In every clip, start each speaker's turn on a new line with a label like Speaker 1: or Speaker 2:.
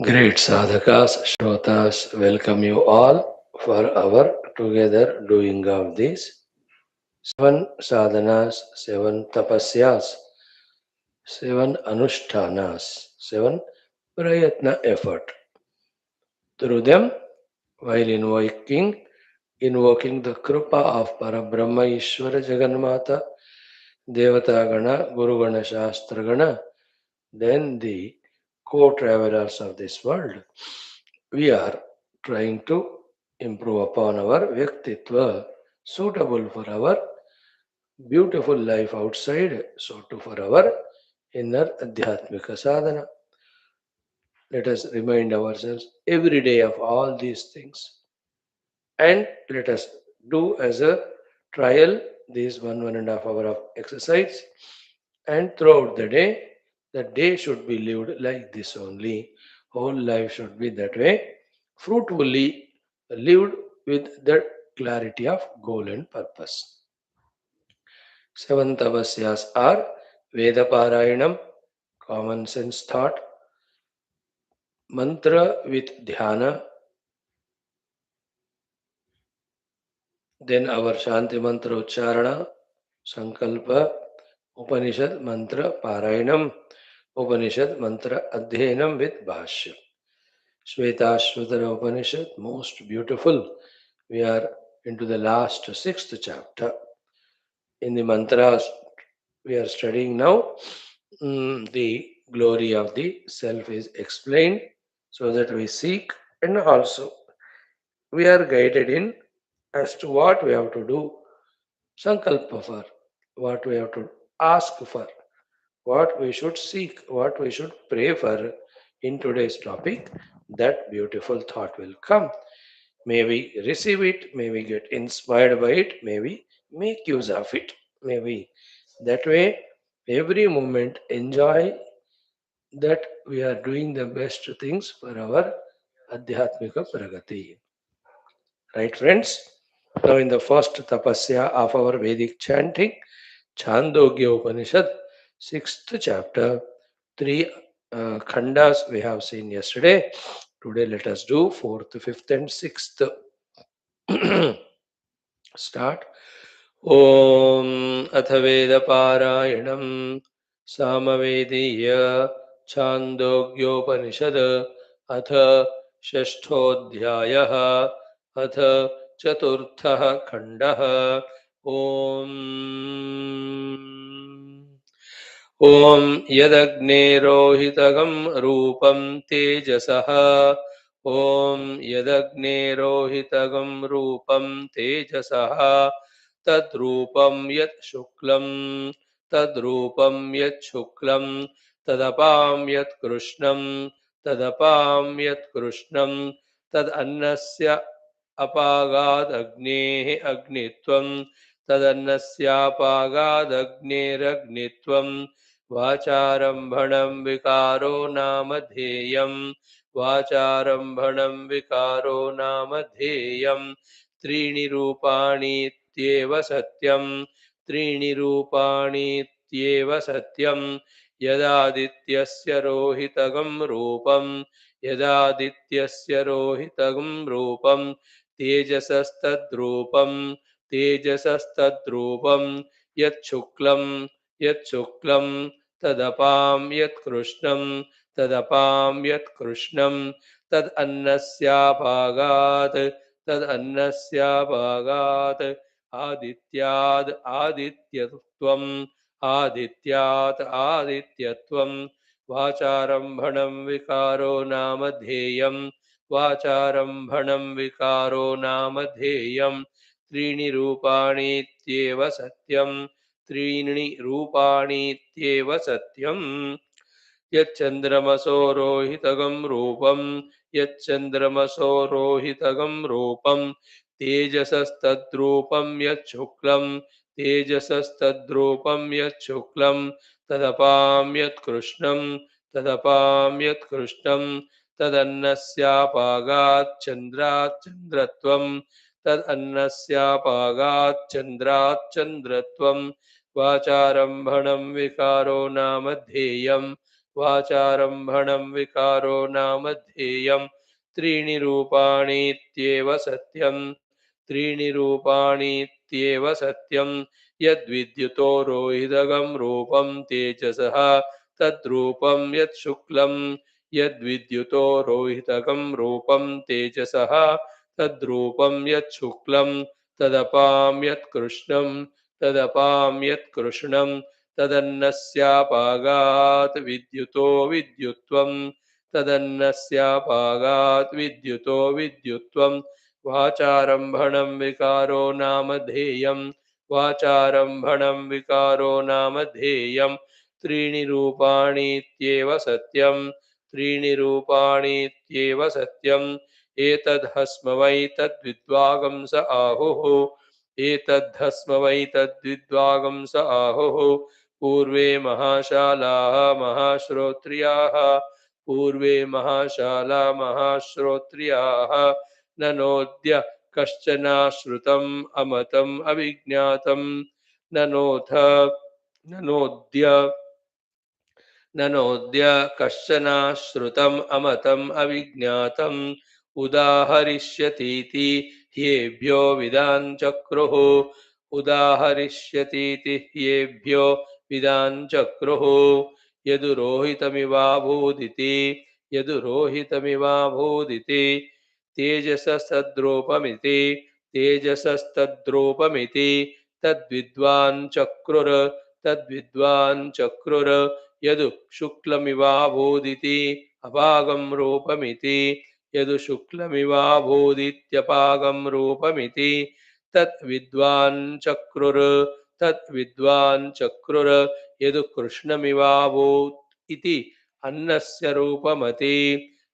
Speaker 1: Great sadhakas, shrotas, welcome you all for our together doing of these seven sadhanas, seven tapasyas, seven anushtanas, seven prayatna effort. Through them, while invoking the krupa of Parabrahma Ishvara Jagannatha, Devata Gana, Guru Gana Shastra Gana, then the co-travelers of this world, we are trying to improve upon our Vyaktitva suitable for our beautiful life outside, so too for our inner Adhyatmika sadhana. Let us remind ourselves every day of all these things and let us do as a trial these 1.5 hour of exercise, and throughout the day should be lived like this only. Whole life should be that way, fruitfully lived with the clarity of goal and purpose. Seven tavasyas are Veda Parayanam, common sense thought, mantra with dhyana, then our Shanti mantra ucharana, Sankalpa, Upanishad mantra Parayanam, Upanishad mantra Adhyanam with Bhashyam. Shwethashwathara Upanishad, most beautiful. We are into the last sixth chapter. In the mantras we are studying now, the glory of the self is explained so that we seek, and also we are guided in as to what we have to do, sankalpa for, what we have to ask for, what we should seek, what we should pray for in today's topic. That beautiful thought will come. May we receive it, may we get inspired by it, may we make use of it. May we that way every moment enjoy that we are doing the best things for our Adhyatmika Pragati. Right, friends? Now, in the first tapasya of our Vedic chanting, Chandogya Upanishad, sixth chapter, three khandas we have seen yesterday. Today, let us do fourth, fifth, and sixth. Start. Om अथ वेदपारायणं सामवेदीय छान्दोग्योपनिषद् अथ षष्ठोऽध्यायः अथ चतुर्थः खण्डः ॐ ॐ यदग्नेरोहितगं रूपं तेजसः ॐ यदग्नेरोहितगं रूपं तेजसः तद्रूपं यत् शुक्लं तद्रूपं यत् शुक्लं तदपां यत् कृष्णं तदपां यत् कृष्णं तदन्नस्य अपागादग्नेः अग्नित्वं तदन्नस्यापागादग्नेरग्नित्वं वाचारम्भणं विकारो नाम ध्येयम् वाचारम्भणं विकारो नाम ध्येयम् त्रीणि रूपाणीत्येव सत्यं त्रीणि रूपाणीत्येव सत्यं यदादित्यस्य रोहितगं रूपं यदादित्यस्य रोहितगं रूपं तेजसस्तद्रूपं तेजसस्तद्रूपं यच्छुक्लं यच्छुक्लं तदपां यत्कृष्णं तदपां यत्कृष्णं तदन्नस्याभागात् तदन्नस्याभागात् आदित्याद् आदित्यत्वम् आदित्यात् आदित्यत्वं वाचारम्भणं विकारो नाम ध्येयम् वाचारम्भणं विकारो नाम ध्येयम् त्रीणि रूपाणीत्येव सत्यं त्रीणि रूपाणीत्येव सत्यम् यच्चन्द्रमसो रोहितगं रूपं यच्चन्द्रमसो रोहितगं रूपं तेजसस्तद्रूपं यच्छुक्लं तेजसस्तद्रूपं यच्छुक्लं तदपां यत्कृष्णं तदपां यत्कृष्णं तदन्नस्यापागात् चन्द्रात् चन्द्रत्वं तदन्नस्यापागात् चन्द्रात् चन्द्रत्वं वाचारम्भणं विकारो नाम ध्येयम् वाचारम्भणं विकारो नामध्येयं त्रीणि रूपाणीत्येव सत्यं त्रीणि रूपाणीत्येव सत्यं यद्विद्युतो रोहितगं रूपं तेजसः तद्रूपं यत् शुक्लं यद्विद्युतो रोहितगं रूपं तेजसः तद्रूपं यत् शुक्लं तदपां यत् कृष्णं तदपां यत् कृष्णं तदन्नस्यापागात् विद्युतो विद्युत्वं तदन्नस्यापागात् विद्युतो विद्युत्वं वाचारम्भणं विकारो नामधेयं वाचारम्भणं विकारो नामधेयं त्रीणि रूपाणीत्येव सत्यं त्रीणि रूपाणीत्येव सत्यम् एतद्धस्म वै तद्विद्वागंस आहुः एतद्धस्म वै तद्विद्वागंस आहुः पूर्वे महाशालाः महाश्रोत्रियाः पूर्वे महाशाला महाश्रोत्रियाः ननोद्य कश्चनाश्रुतम् अमतम् अविज्ञातं ननोथ ननोद्य ननोद्य कश्चनाश्रुतम् अमतम् अविज्ञातम् उदाहरिष्यतीति ह्येभ्यो विदाञ्चक्रुः उदाहरिष्यतीति ह्येभ्यो विदाञ्चक्रुः यदुरोहितमिवाभूदिति यदुरोहितमिवाभूदिति तेजसस्तद्रूपमिति तेजसस्तद्रूपमिति तद्विद्वान् चक्रुर् तद्विद्वान् चक्रुर् यदु शुक्लमिवाभूदिति अपागं रूपमिति यदु शुक्लमिवाभूदित्यपागं रूपमिति तद्विद्वान् चक्रुर् तद्विद्वान् चक्रुर् यदु कृष्णमिवाभूत् इति अन्नस्य रूपमति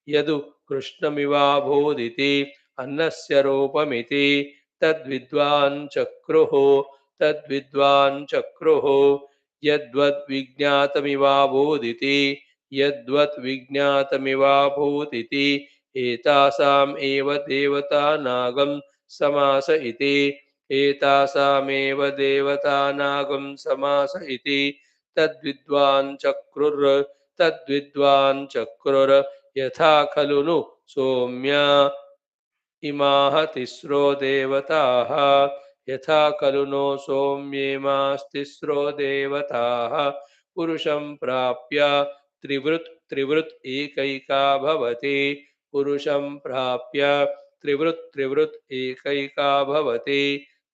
Speaker 1: यदु कृष्णमिवाभूदिति अन्नस्य रूपमिति तद्विद्वान् चक्रुः तद्विद्वान् चक्रुः यद्वद्विज्ञातमिवाभूदिति यद्वद्विज्ञातमिवाभूदिति एतासाम् एव देवतानागं समास इति एतासामेव देवतानागं समास इति तद्विद्वान् चक्रुर् तद्विद्वान् चक्रुर् यथा खलु नु सौम्य इमाः तिस्रो देवताः यथा खलु नो सौम्येमास्तिस्रो देवताः पुरुषं प्राप्य त्रिवृत् एकैका भवति पुरुषं प्राप्य त्रिवृत् एकैका भवति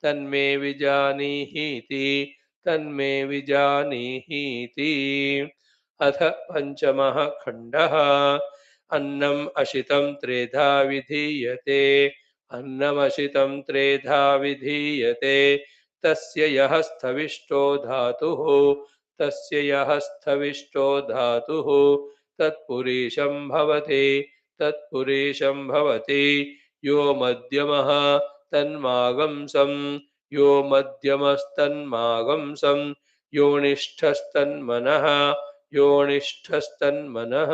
Speaker 1: तन्मे विजानीहीति तन्मे विजानीहीति अथ पञ्चमः खण्डः अन्नम् अशितं त्रेधा विधीयते अन्नमशितं त्रेधा विधीयते तस्य यः स्थविष्टो धातुः तस्य यः स्थविष्टो धातुः तत्पुरीशं भवति तत्पुरीशं भवति यो मध्यमः तन्मागंसं यो मध्यमस्तन्मागंसं योनिष्ठस्तन्मनः योनिष्ठस्तन्मनः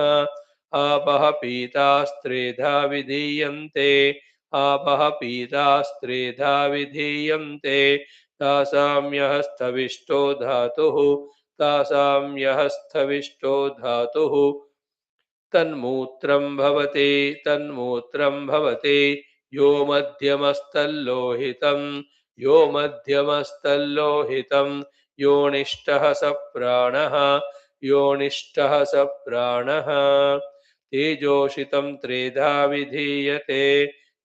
Speaker 1: आपः पीतास्त्रेधा विधीयन्ते आपः पीतास्त्रेधा विधीयन्ते तासां यः स्थविष्टो धातुः तासां यः स्थविष्टो धातुः तन्मूत्रं भवति तन्मूत्रं भवति यो मध्यमस्तल्लोहितं यो मध्यमस्तल्लोहितं योनिष्ठः स प्राणः योनिष्ठः स प्राणः तेजोषितं त्रेधा विधीयते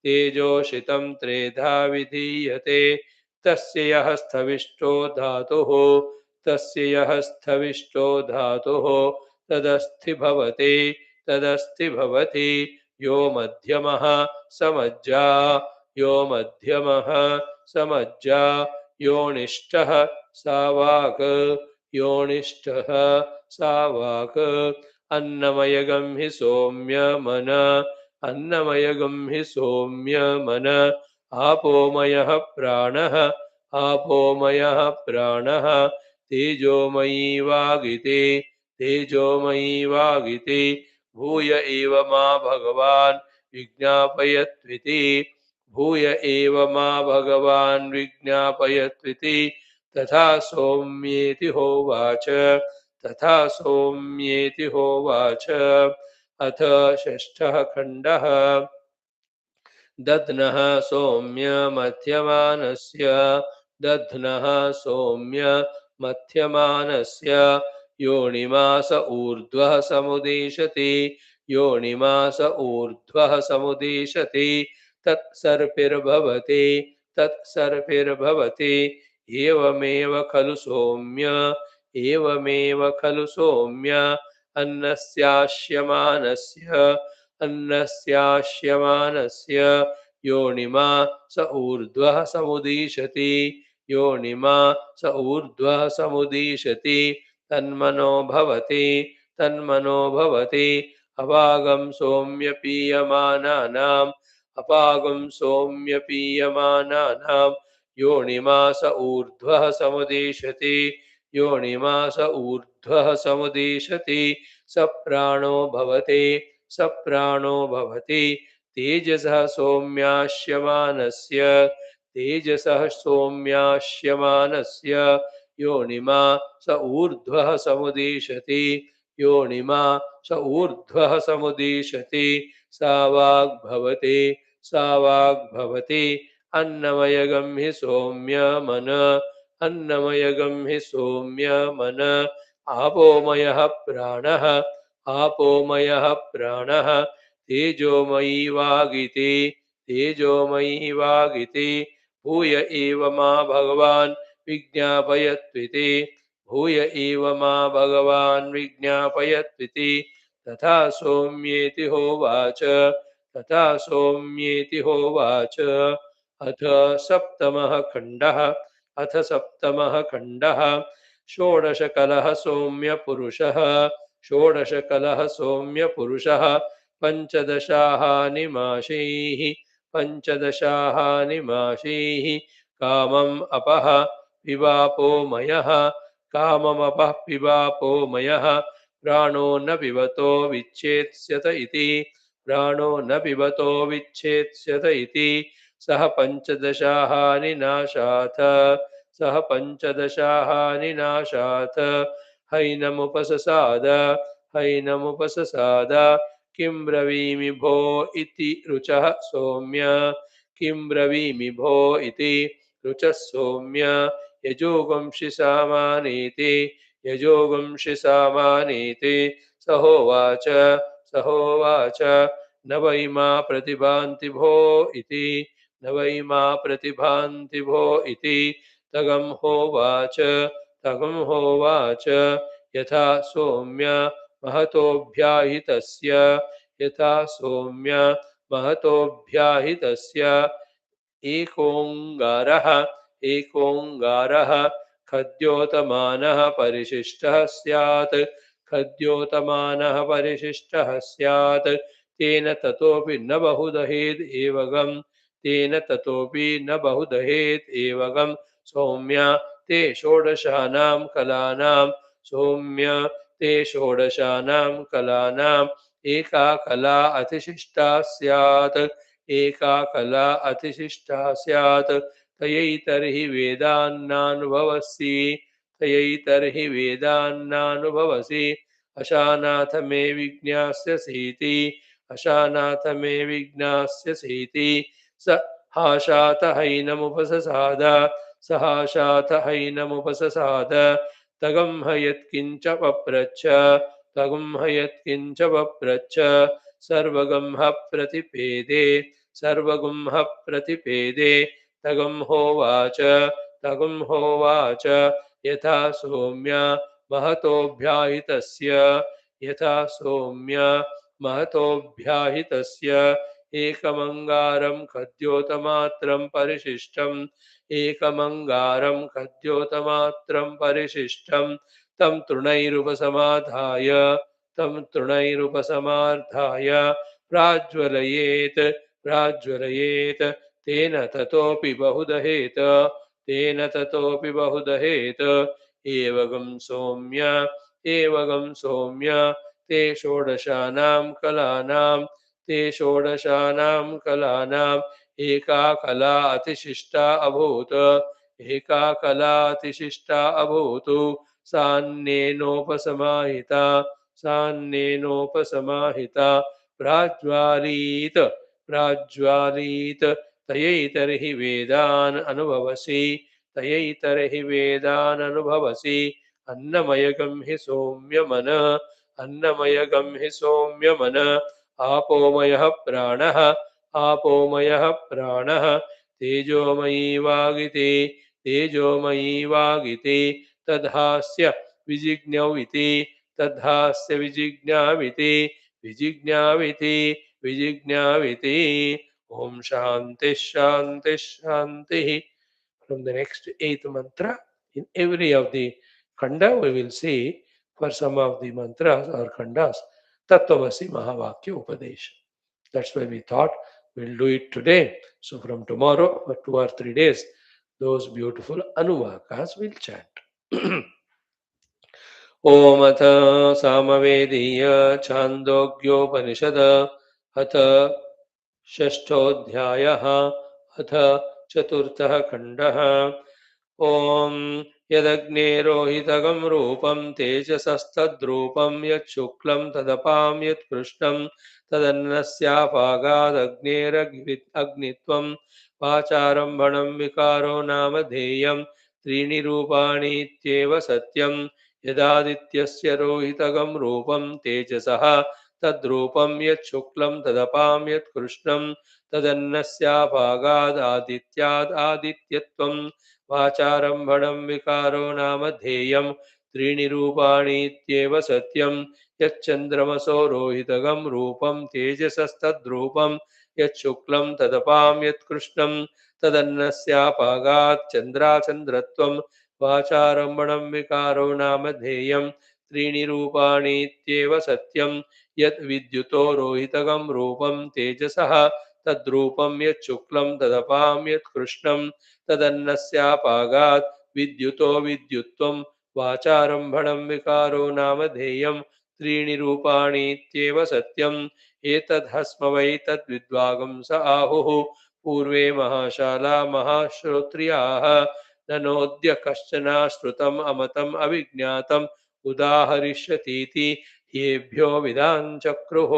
Speaker 1: तेजोषितं त्रेधा विधीयते तस्य यः स्थविष्टो धातुः तस्य यः स्थविष्टो धातुः तदस्थि भवति तदस्थि भवति यो मध्यमः समज्जा यो मध्यमः समज्जा योनिष्ठः सावाक् योनिष्ठः सावाक् अन्नमयगं हि सौम्य मन अन्नमयगं हि सौम्य मन आपोमयः प्राणः आपोमयः प्राणः तेजोमयी वागिते तेजोमयी वागिति भूय एव मा भगवान् विज्ञापयत्विति भूय एव मा भगवान् विज्ञापयत्विति तथा सौम्येति होवाच तथा सौम्येति होवाच। अथ षष्ठः खण्डः। दध्नः सौम्य मध्यमानस्य दध्नः सौम्य मध्यमानस्य योनिमास ऊर्ध्वः समुदेशति योनिमास ऊर्ध्वः समुदेशति तत्सर्पिर्भवति तत्सर्पिर्भवति एवमेव खलु सौम्य एवमेव खलु सौम्य अन्नस्याश्यमानस्य अन्नस्याश्यमानस्य योनिमा स ऊर्ध्वः समुदीशति योनिमा स ऊर्ध्वः समुदीशति तन्मनो भवति तन्मनो भवति अपागं सौम्य पीयमानानाम् अपागं सौम्य पीयमानानां योनिमा स ऊर्ध्वः समुदीशति योनिमा स ऊर्ध्वः समुदीशति स प्राणो भवति स प्राणो भवति तेजसः सौम्याश्यमानस्य तेजसः सौम्याश्यमानस्य योनिमा स ऊर्ध्वः समुदीशति योनिमा स ऊर्ध्वः समुदीशति सा वाग्भवति सा वाग्भवति अन्नमयगं हि सौम्य मन अन्नमयगं हि सौम्य मन आपोमयः प्राणः आपोमयः प्राणः तेजोमयी वागिति तेजोमयी वागिति भूय एव मा भगवान् विज्ञापयत्विति भूय एव मा भगवान् विज्ञापयत्विति तथा सौम्येति होवाच तथा सौम्येति होवाच। अथ सप्तमः खण्डः अथ सप्तमः खण्डः षोडशकलः सौम्यपुरुषः षोडशकलः सौम्यपुरुषः पञ्चदशाहानिमाशैः पञ्चदशाहानिमाशैः कामम् अपः पिबापोमयः काममपः पिबापोमयः प्राणो न पिबतो विच्छेत्स्यत इति प्राणो न पिबतो विच्छेत्स्यत इति सः पञ्चदशाहानिनाशाथ सः पञ्चदशाहानिनाशाथ हैनमुपससाद हैनमुपससाद किं ब्रवीमि भो इति रुचः सौम्य किं ब्रवीमि भो इति रुचः सौम्य यजोगुंषि सामानीति यजोगुंषि सामानीति सहोवाच सहोवाच न वै मा प्रतिभान्ति भो इति न वै मा प्रतिभान्ति भो इति तगं होवाच तगं होवाच यथा सौम्य महतोऽभ्याहितस्य यथा सौम्य महतोऽभ्याहितस्य एकोङ्गारः एकोङ्गारः खद्योतमानः परिशिष्टः स्यात् खद्योतमानः परिशिष्टः स्यात् तेन ततोपि न बहुदहेद् एवगं तेन ततोपि न बहुदहेत् एवगं सौम्य ते षोडशानां कलानां सौम्य ते षोडशानां कलानाम् एका कला अतिशिष्टा स्यात् एका कला अतिशिष्टा स्यात् तयैतर्हि वेदान्नानुभवसि तयैतर्हि वेदान्नानुभवसि अशानाथ मे विज्ञास्यसीति अशानाथ मे विज्ञास्यसीति स हाशात हैनमुपससाद स हाशात हैनमुपससाद तगं ह यत्किञ्च पप्रच्छ तगं ह यत्किञ्च पप्रच्छ सर्वगं ह प्रतिपेदे सर्वगं ह प्रतिपेदे तगं होवाच तगं होवाच यथा सौम्य महतोऽभ्याहितस्य यथा सौम्य महतोऽभ्याहितस्य एकमङ्गारं खद्योतमात्रं परिशिष्टम् एकमङ्गारं खद्योतमात्रं परिशिष्टं तं तृणैरुपसमाधाय तं तृणैरुपसमाधाय प्राज्वलयेत् प्राज्वलयेत् तेन ततोपि बहुदहेत तेन ततोपि बहुदहेत एवगं सौम्य एवगं सौम्य ते षोडशानां कलानां ते षोडशानां कलानाम् एका कला अतिशिष्टा अभूत् एका कला अतिशिष्टा अभूत् सान्येनोपसमाहिता सान्येनोपसमाहिता प्राज्वालीत प्राज्वालीत तयैतर्हि वेदान् अनुभवसि तयैतर्हि वेदान् अनुभवसि अन्नमयगं हि सौम्यमन अन्नमयगं हि सौम्यमन आपोमयः प्राणः आपोमयः प्राणः तेजोमयी वागिते तेजोमयी वागिते तद्हास्य विजिज्ञविति तद्हास्य विजिज्ञाविति विजिज्ञाविति विजिज्ञाविति ओम शांति शांति शांति. From the next eighth mantra, in every of the khanda we will see for some of the mantras or khandas Tattvamasi Mahavakya Upadesha. That's why we thought we'll do it today. So from tomorrow for 2 or 3 days, those beautiful Anuvakas will chant. ओम अथ सामवेदीय छान्दोग्योपनिषद अथ षष्ठोऽध्यायः अथ चतुर्थः खण्डः. ओम यदग्ने रोहितगं रूपं तेजसस्तद्रूपं यच्छुक्लं तदपां यत्कृष्णं तदन्नस्यापागादग्नेरग्नित्वं वाचारम्भणं विकारो नामधेयं त्रीणि रूपाणीत्येव सत्यं. यदादित्यस्य रोहितगं रूपं तेजसः तद्रूपं यच्छुक्लं तदपां यत्कृष्णं तदन्नस्याभागादादित्यादादित्यत्वं वाचारम्भणं विकारो नामधेयं त्रीणि रूपाणीत्येव सत्यं. यच्चन्द्रमसो रोहितगं रूपं तेजसस्तद्रूपं यच्छुक्लं तदपां यत्कृष्णं तदन्नस्यापागात् चन्द्राचन्द्रत्वं वाचारम्भणं विकारो नामधेयं त्रीणि रूपाणीत्येव सत्यं. यत् विद्युतो रोहितगं रूपं तेजसः तद्रूपं यच्छुक्लं तदपां यत्कृष्णं तदन्नस्यापागात् विद्युतो विद्युत्वं वाचारम्भणं विकारो नामधेयं त्रीणि रूपाणीत्येव सत्यम्. एतद्हस्म वै तद्विद्वागंस आहुः पूर्वे महाशाला महाश्रोत्रियाः ननोद्य कश्चन श्रुतम् अमतम् अविज्ञातम् उदाहरिष्यतीति येभ्यो विदाञ्चक्रुः.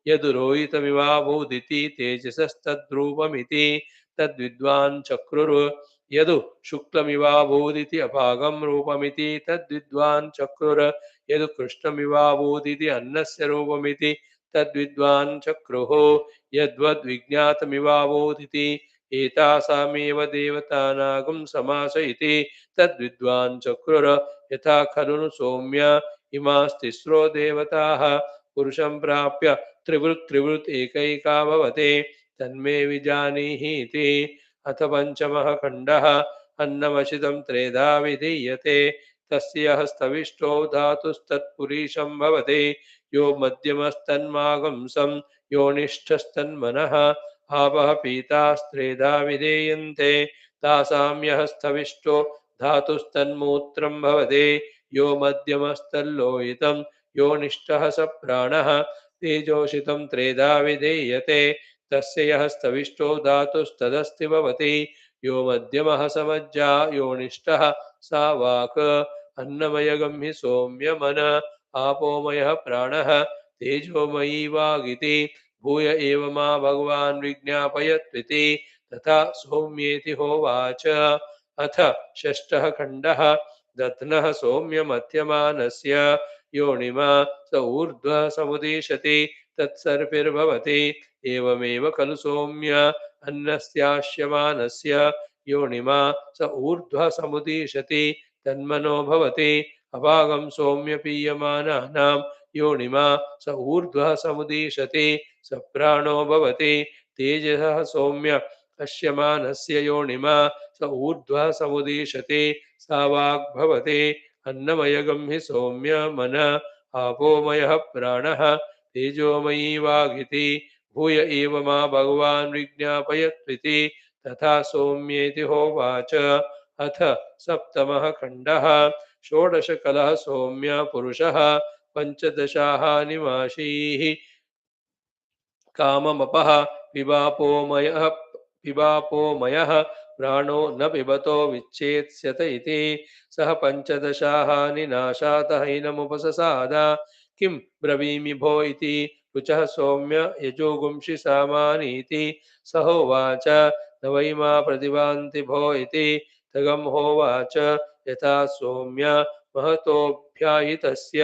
Speaker 1: यदुरोहितमिवाभूदिति तेजसस्तद्रूपमिति तद्विद्वान् चक्रुर्. यदु शुक्लमिवाभूदिति अभागं रूपमिति तद्विद्वान् चक्रुर्. यदु कृष्णमिवाभूदिति अन्नस्य रूपमिति तद्विद्वान् चक्रुः. यद्वद्विज्ञातमिवाभूदिति एतासामेव देवतानागं समास इति तद्विद्वान् चक्रुर्. यथा खलु सौम्य इमास्तिस्रो देवताः पुरुषं प्राप्य त्रिवृत् त्रिवृत् एकैका भवते तन्मे विजानीहीति. अथ पंचमः खण्डः. अन्नमशितं त्रेधा विधीयते तस्य हस्तविष्टो धातुस्तत्पुरीशं भवते यो मध्यमस्तन्मागंसं योनिष्ठस्तन्मनः आपः पीतास्त्रेधा विधेयन्ते तासां यहस्तविष्टो धातुस्तन्मूत्रं भवते यो मध्यमस्तल्लोहितं योनिष्ठः स प्राणः तेजोषितं त्रेधा विधेयते तस्य यः स्तविष्टो धातुस्तदस्ति भवति यो मध्यमः समज्जा योनिष्ठः सा वाक्. अन्नमयगं हि सौम्यमन आपोमयः प्राणः तेजोमयी वागिति भूय एव मा भगवान् विज्ञापयत्विति तथा सौम्येति होवाच. अथ षष्ठः खण्डः. दध्नः सौम्यमध्यमानस्य योनिमा स ऊर्ध्वः समुदेशति तत्सर्पिर्भवति. एवमेव खलु सौम्य अन्नस्याश्यमानस्य योनिमा स ऊर्ध्वः समुदेशति तन्मनो भवति. अभागं सौम्य पीयमानानां योनिमा स ऊर्ध्वः समुदेशति स प्राणो भवति. तेजसः सौम्य पश्यमानस्य योनिमा स ऊर्ध्वः समुदेशति सा वाग् भवति. अन्नमयगं हि सौम्य मन आपोमयः प्राणः तेजोमयी वागिति भूय एव मा भगवान् विज्ञापयत्विति तथा सौम्येति होवाच. अथ सप्तमः खण्डः. षोडशकलः सौम्य पुरुषः पञ्चदशाः निवासीः काममपः पिबापोमयः प्राणो न पिबतो विच्छेत्स्यत इति सः पञ्चदशाहानि नाशात हैनमुपससाद किं ब्रवीमि भो इति रुचः सौम्य यजोगुंषि सामानीति सहोवाच न वै मा प्रतिभान्ति भो इति तगं होवाच यथा सौम्य महतोऽभ्याहितस्य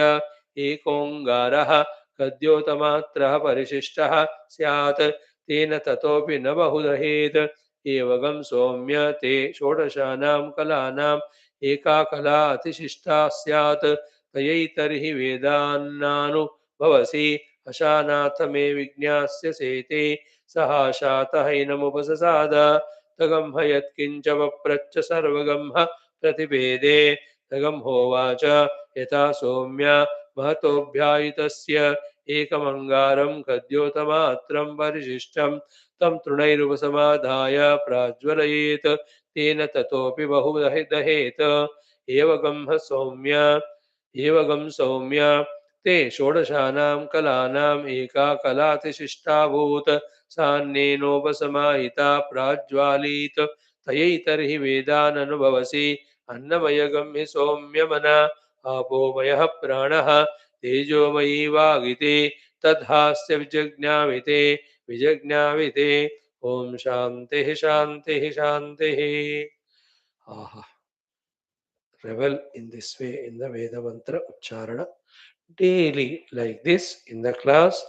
Speaker 1: एकोङ्गारः कद्योतमात्रः परिशिष्टः स्यात् तेन ततोपि न बहुदहेत् एवगं सौम्य ते षोडशानां कलानाम् एका कला अतिशिष्टा स्यात् तयैतर्हि वेदान्नानुभवसि अशानाथ मे विज्ञास्यसेति सहाशातहैनमुपससाद तगं ह यत्किञ्च वप्रच्च सर्वगं ह प्रतिपेदे तगं होवाच यथा सौम्य महतोऽभ्यायितस्य एकमङ्गारं कद्योतमात्रं परिशिष्टं तं तृणैरुपसमादाय प्राज्वलयेत् तेन ततोपि बहु दहेत् एवगं ह सौम्य एवगं सौम्य ते षोडशानां कलानाम् एका कलातिशिष्टाभूत् सान्येनोपसमाहिता प्राज्वालीत् तयैतर्हि वेदाननुभवसि अन्नमयगं हि सौम्यमन आपोमयः प्राणः तेजोमयी वागिति तद्हास्य विजज्ञाविते विजज्ञाविते ॐ शान्तिः शान्तिः शान्तिः आहा revel in this way in the Veda mantra Ucharana daily like this in the class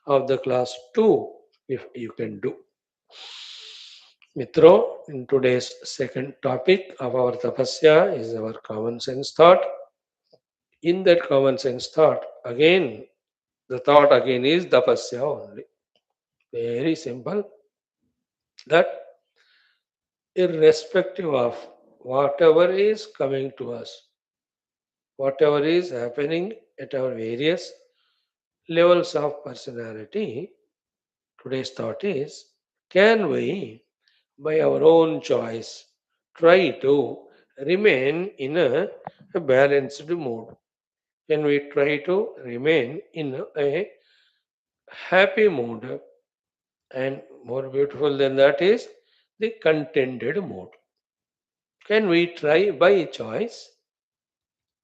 Speaker 1: of the class 2 if you can do. Mitro, in today's second topic of our tapasya is our common sense thought. In that common sense thought, again, the thought again is tapasya only. Very simple. That irrespective of whatever is coming to us, whatever is happening at our various levels of personality, today's thought is can we, by our own choice, try to remain in a balanced mood? Can we try to remain in a happy mood? And more beautiful than that is the contented mood. Can we try by choice,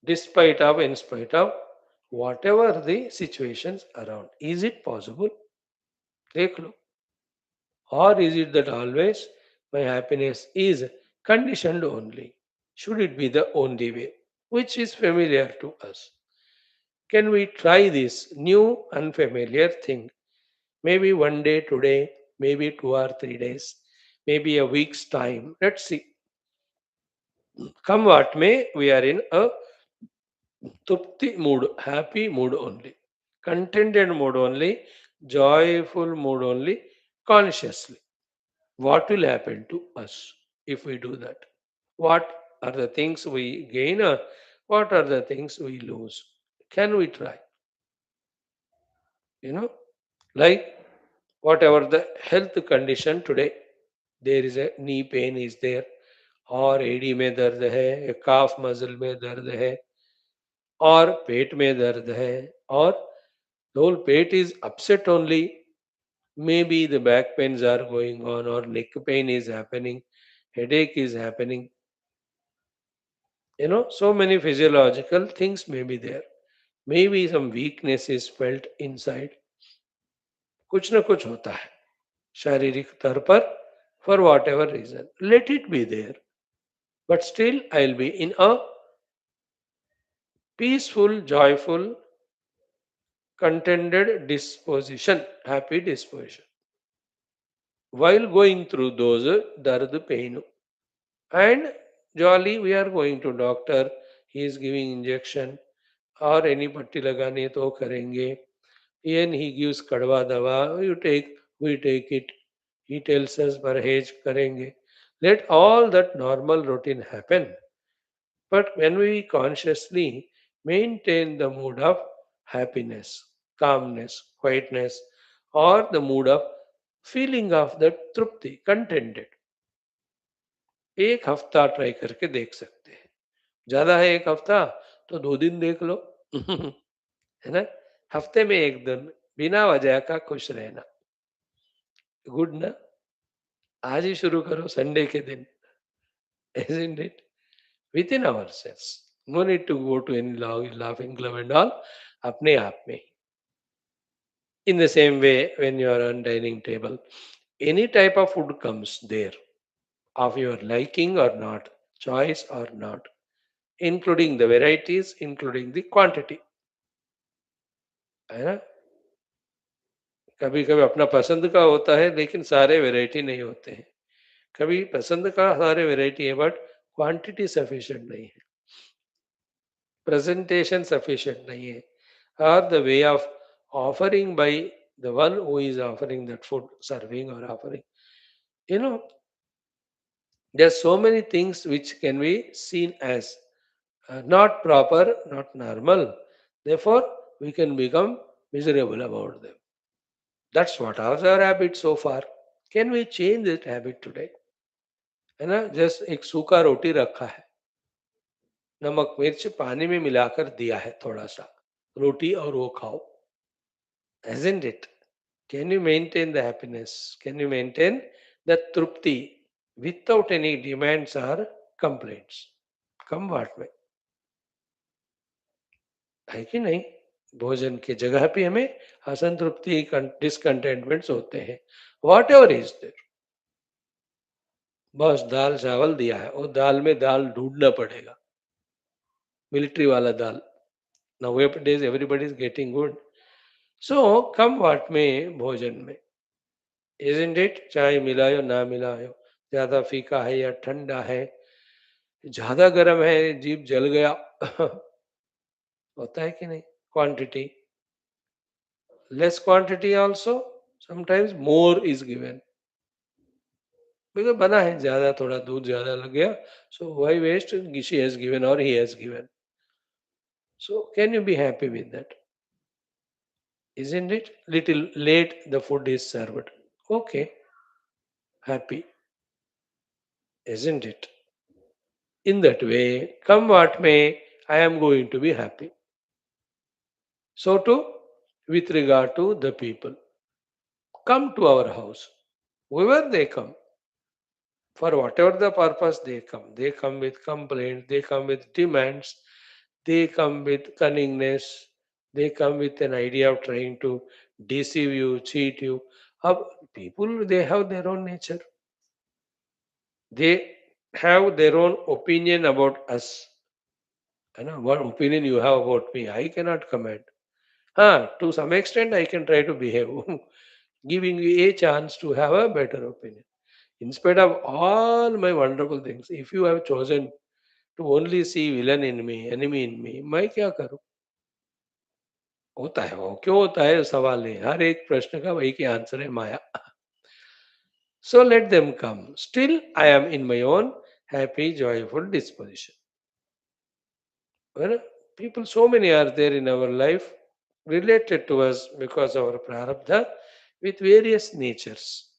Speaker 1: despite of, in spite of, whatever the situations around? Is it possible? Take a look. Or is it that always my happiness is conditioned only? Should it be the only way, which is familiar to us? Can we try this new unfamiliar thing? Maybe one day today, maybe 2 or 3 days, maybe a week's time. Let's see. Come what may, we are in a Trupti mood, happy mood only, contented mood only, joyful mood only, consciously. What will happen to us if we do that? What are the things we gain or what are the things we lose? Can we try? You know, like whatever the health condition today, there is a knee pain is there, और एड़ी में दर्द है, calf muscle में दर्द है, और पेट में दर्द है, और the whole pet is upset only. Maybe the back pains are going on, or neck pain is happening, headache is happening. So many physiological things may be there. Maybe some weakness is felt inside. कुछ ना कुछ होता है शारीरिक तौर पर for whatever reason. Let it be there. But still, I'll be in a peaceful, joyful, contented disposition, happy disposition. While going through those dard pain, and jolly we are going to doctor, he is giving injection or any patti lagane to karenge. Even he gives kadwa dawa, you take, we take it. He tells us parhej karenge. Let all that normal routine happen. But when we consciously maintain the mood of happiness, calmness, quietness, or the mood of feeling of that trupti, contented, एक हफ्ता try करके देख सकते हैं. ज्यादा है एक हफ्ता तो 2 दिन देख लो. है ना. हफ्ते में एक दिन बिना वजह का खुश रहना गुड ना. आज ही शुरू करो संडे के दिन. isn't it? Within ourselves. No need to go to any laughing club and all. अपने आप में. In the same way, when you are on dining table, any type of food comes there of your liking or not, choice or not, including the varieties, including the quantity. है ना? कभी कभी अपना पसंद का होता है लेकिन सारे वैरायटी नहीं होते हैं. कभी पसंद का सारे वैरायटी है बट क्वांटिटी सफिशिएंट नहीं है, प्रेजेंटेशन सफिशिएंट नहीं है, or the way of offering by the one who is offering that food, serving or offering. You know, there are so many things which can be seen as not proper, not normal. Therefore, we can become miserable about them. That's what was our habit so far. Can we change that habit today? है ना? Just एक सूखा रोटी रखा है, नमक मिर्च पानी में मिलाकर दिया है थोड़ा सा, रोटी और वो खाओ. Isn't it? Can you maintain the happiness? Can you maintain the trupti without any demands or complaints? Come what may. है कि नहीं? भोजन की जगह पे हमें असंतृप्ति डिसकंटेंटमेंट्स होते हैं. वॉट एवर इज देयर, बस दाल चावल दिया है और दाल में दाल ढूंढना पड़ेगा, मिलिट्री वाला दाल. Nowadays everybody is getting good. So कम वाट में भोजन में, इजंट इट, चाय मिलायो ना मिलायो, ज्यादा फीका है या ठंडा है, ज्यादा गर्म है जीभ जल गया होता है कि नहीं? Quantity, less quantity also, sometimes more is given, because बना है ज्यादा, थोड़ा दूध ज्यादा लग गया, so why waste, she has given और he has given. So can you be happy with that? Isn't it? Little late the food is served. Okay, happy, isn't it? In that way, come what may, I am going to be happy. So too, with regard to the people, come to our house, whoever they come, for whatever the purpose they come with complaints, they come with demands, they come with cunningness, they come with an idea of trying to deceive you, cheat you. People, they have their own nature. They have their own opinion about us. You know, what opinion you have about me, I cannot comment. To some extent, I can try to behave, giving you a chance to have a better opinion. In spite of all my wonderful things, if you have chosen to only see villain in me, enemy in me, मैं क्या करूं? होता है वो, क्यों होता है सवाल है, हर एक प्रश्न का वही के आंसर है माया. So let them come. Still, I am in my own happy, joyful disposition. Well, people, so many are there in our life related to us because of our prarabdha with various natures.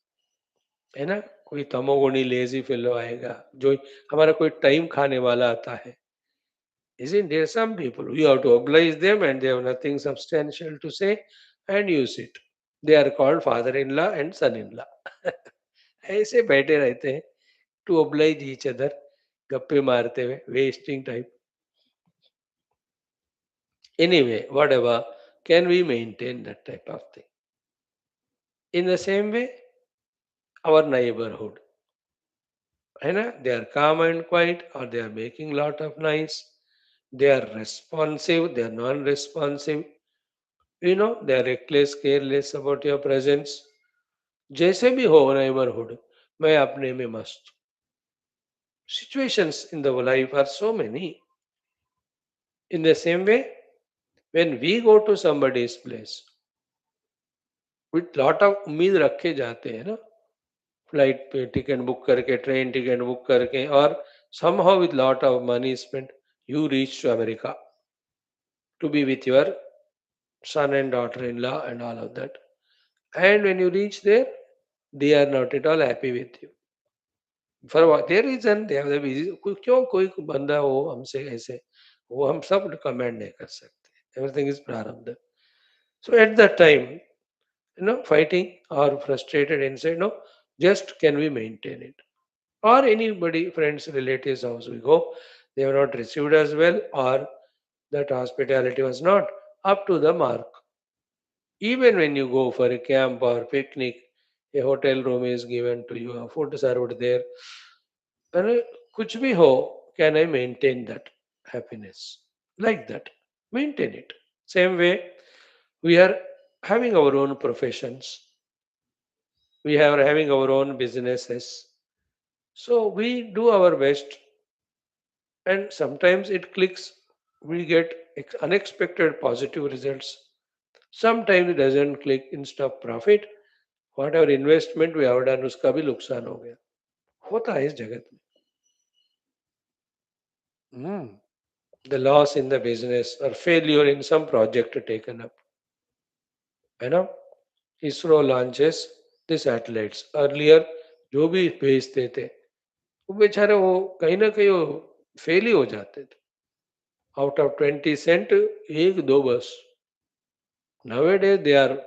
Speaker 1: है ना? कोई तमोगुणी lazy fellow आएगा जो हमारा कोई time खाने वाला आता है. Isn't there some people we have to oblige them and they have nothing substantial to say and use it. They are called father-in-law and son-in-law. ऐसे बैठे रहते हैं to oblige each other, गप्पे मारते हुए, wasting time. Anyway, whatever, can we maintain that type of thing? In the same way, our neighborhood, है ना? They are calm and quiet or they are making lot of noise. They are responsive, they are non-responsive. You know, they are reckless, careless about your presence. जैसे भी हो neighborhood, मैं अपने में मस्त. Situations in the life are so many. In the same way, when we go to somebody's place, with lot of उम्मीद रखे जाते हैं ना, फ्लाइट पे टिकट बुक करके, ट्रेन टिकट बुक करके, और somehow with lot of money spent, you reach to America to be with your son and daughter-in-law and all of that. And when you reach there, they are not at all happy with you. For what their reason, they have the क्यों कोई बंदा हो हमसे ऐसे, वो हम सब comment नहीं कर सकते. Everything is प्रारब्ध. So at that time, fighting or frustrated inside, no, just can we maintain it? or anybody, friends, relatives house we go, they have not received us well, or that hospitality was not up to the mark. Even when you go for a camp or picnic, a hotel room is given to you, a food served there. And kuch bhi ho, can I maintain that happiness? Like that. Maintain it. Same way, we are having our own professions. We are having our own businesses. So we do our best, and sometimes it clicks. We get unexpected positive results. Sometimes it doesn't click. Instead of profit, whatever investment we have done उसका भी नुकसान हो गया. होता है इस जगत में. The loss in the business or failure in some project taken up. है ना? ISRO launches the satellites. Earlier जो भी भेजते थे वो बेचारे वो कहीं ना कहीं वो फेल ही हो जाते थे. आउट ऑफ 20 सेंट एक दो बस. Nowadays they are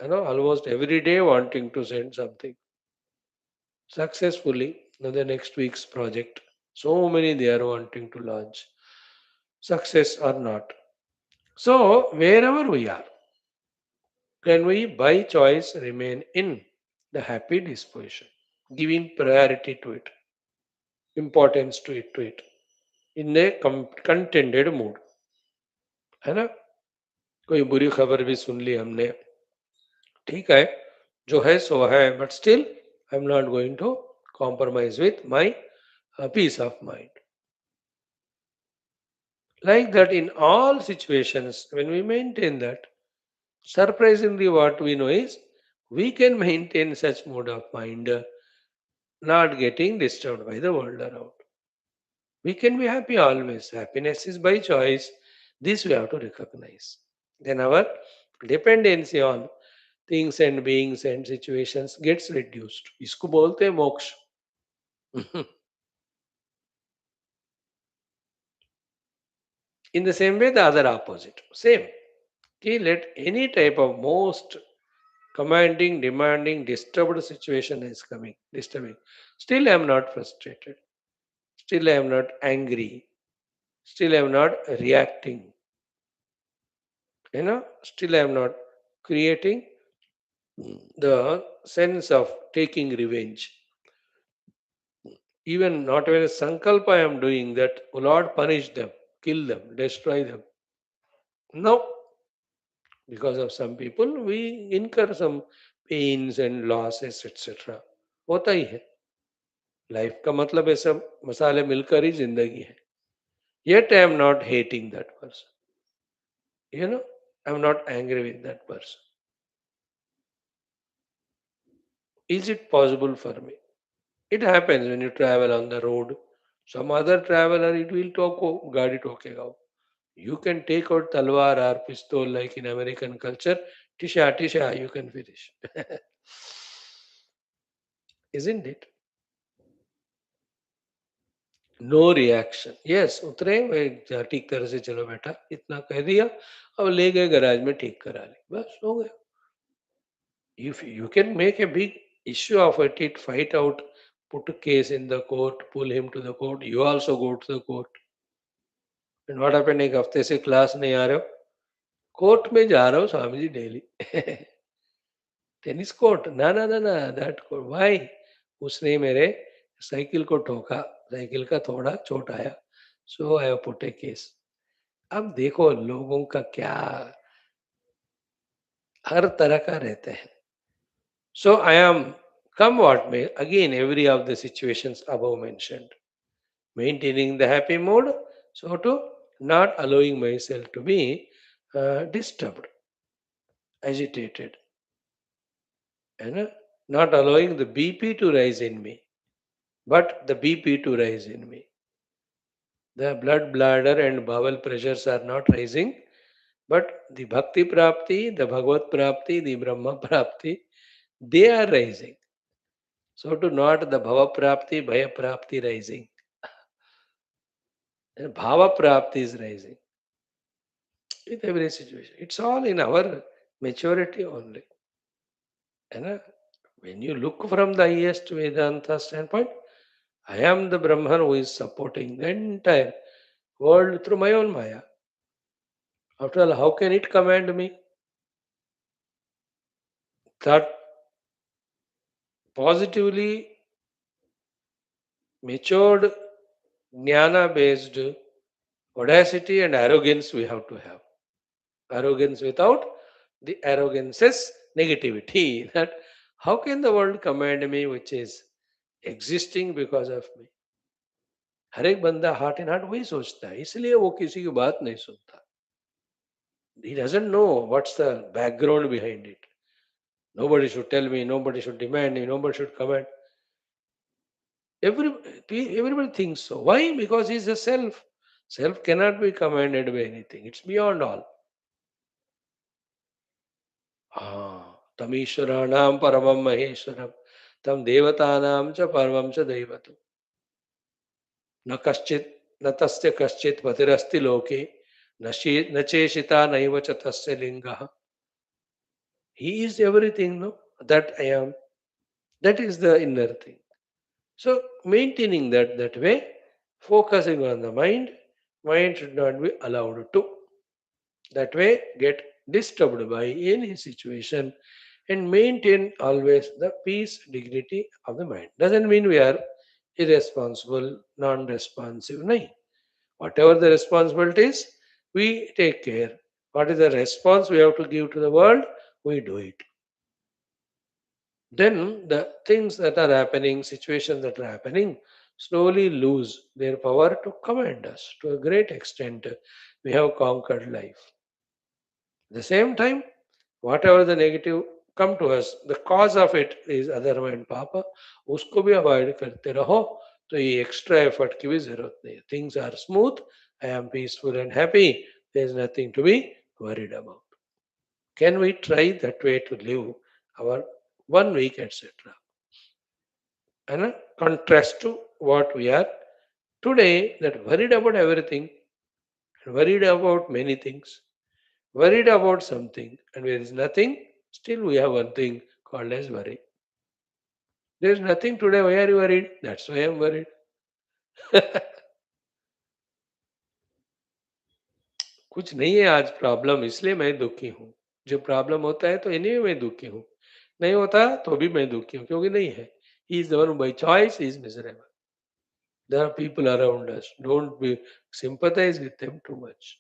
Speaker 1: almost every day wanting to send something successfully. Now the next week's project. So many they are wanting to launch. Success or not. So wherever we are, can we by choice remain in the happy disposition, giving priority to it, importance to it in a contented mood. है ना? कोई बुरी खबर भी सुन ली हमने, ठीक है, जो है सो है, but still I am not going to compromise with my peace of mind. Like that, in all situations, when we maintain that, surprisingly, what we know is we can maintain such mode of mind, not getting disturbed by the world around. We can be happy always. Happiness is by choice. This we have to recognize. Then our dependency on things and beings and situations gets reduced. इसको बोलते हैं मोक्ष. In the same way, the other opposite. Same. Okay, let any type of most commanding, demanding, disturbed situation is coming, disturbing. Still, I am not frustrated. Still, I am not angry. Still, I am not reacting. Still, I am not creating the sense of taking revenge. Even not even a sankalpa I am doing that, "Oh Lord, punish them, kill them, destroy them." No, because of some people, we incur some pains and losses, etc. होता ही है. Life का मतलब है सब मसाले मिलकर ही जिंदगी है. Yet I am not hating that person. I am not angry with that person. Is it possible for me? It happens when you travel on the road. Some other traveler, it will talk, गाड़ी ठोकेगा. You can take out talwar or pistol like in American culture. Tisha, tisha, you can finish. Isn't it? No reaction. Yes, उतरे ठीक तरह से, चलो बेटा इतना कह दिया, अब ले गए गैराज में ठीक करा ली, बस हो गया. If you can make a big issue of it, fight out, put a case in the court, pull him to the court, you also go to the court. And what happened, एक हफ्ते से class नहीं आ रहे हो, court में जा रहा हूँ Swami ji daily. Tennis court, ना ना ना ना, दैट कोर्ट, वाई? उसने मेरे साइकिल को ठोका, साइकिल का थोड़ा चोट आया, सो आई पुट ए केस. अब देखो लोगों का क्या, हर तरह का रहते हैं. So I am, come what may, again every of the situations above mentioned, maintaining the happy mood, so to not allowing myself to be disturbed, agitated, and not allowing the BP to rise in me, but the BP to rise in me. The blood bladder and bowel pressures are not rising, but the bhakti prapti, the bhagavad prapti, the brahma prapti, they are rising. So to not the bhava prapti, bhaya prapti rising. And bhava prapti is rising with every situation. It's all in our maturity only. And when you look from the highest Vedanta standpoint, I am the Brahman who is supporting the entire world through my own Maya. After all, how can it command me? That positively matured, jnana based audacity and arrogance we have to have. Arrogance without the arrogance's negativity. That how can the world command me which is existing because of me? हर एक बंदा heart and heart वही सोचता है, इसलिए वो किसी की बात नहीं सुनता. He doesn't know what's the background behind it. Nobody should tell me, nobody should demand me, nobody should command. Every, everybody thinks so. Why? Because he's a self. Self cannot be commanded by anything. It's beyond all. तम ईश्वराणाम परमम महेश्वरम तम देवतानाम च परमम च दैवतम न कश्चित न तस्य कश्चित पतिरस्ति लोके न चेशिता नैव च तस्य लिंगः. He is everything, no? That I am. That is the inner thing. So maintaining that way, focusing on the mind should not be allowed to that way get disturbed by any situation and maintain always the peace, dignity of the mind. Doesn't mean we are irresponsible, non-responsive. No. Whatever the responsibilities, we take care. What is the response we have to give to the world, we do it. Then the things that are happening, situations that are happening, slowly lose their power to command us. To a great extent, we have conquered life. At the same time, whatever the negative come to us, the cause of it is अधर्म and पाप. उसको भी avoid करते रहो तो ये extra effort की भी जरूरत नहीं है. Things are smooth. I am peaceful and happy. There is nothing to be worried about. Can we try that way to live our 1 week, etc. And a contrast to what we are today, that worried about everything, worried about many things, worried about something, and there is nothing, still we have one thing called as worry. There is nothing today, why are you worried? That's why I am worried. कुछ नहीं है आज problem, इसलिए मैं दुखी हूँ. जो problem होता है तो इन्हीं में दुखी हूँ. नहीं होता तो भी मैं दुखी हूँ क्योंकि नहीं है. He is the one who by choice is miserable. There are people around us. Don't be sympathize with them too much.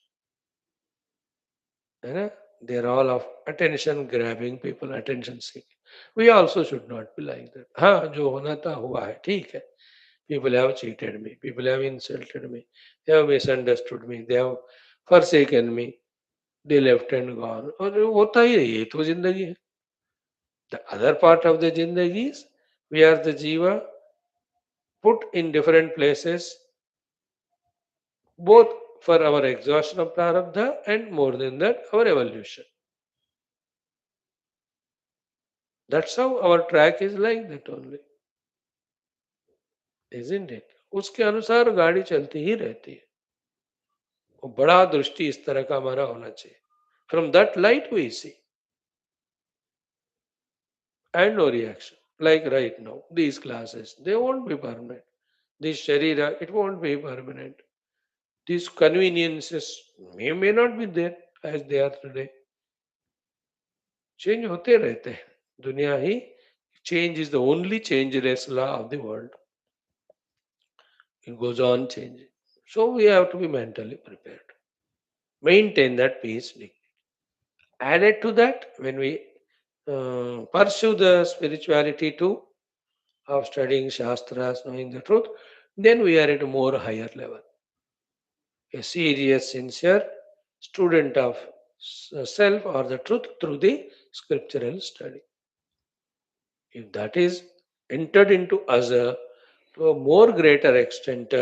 Speaker 1: है ना? They are all of attention grabbing people, attention seeking. We also should not be like that. हाँ, जो होना था हुआ है, ठीक है. People have cheated me. People have insulted me. They have misunderstood me. They have forsaken me. They left and gone. और होता ही है, ये तो जिंदगी है. The other part of the जिंदगी is we are the jiva put in different places, both for our exhaustion of prarabdha and more than that, our evolution. That's how our track is like that only, isn't it? उसके अनुसार गाड़ी चलती ही रहती है. वो बड़ा दृष्टि इस तरह का हमारा होना चाहिए. From that light we see and no reaction. Like right now, these classes, they won't be permanent. This sharira, it won't be permanent. These conveniences may not be there as they are today. Change होते रहते हैं. दुनिया ही change is the only changeless law of the world. It goes on changing. So we have to be mentally prepared. Maintain that peace. Added to that, when we pursue the spirituality too, of studying Shastras, knowing the truth, then we are at a more higher level. A serious, sincere student of self or the truth through the scriptural study. If that is entered into us to a more greater extent,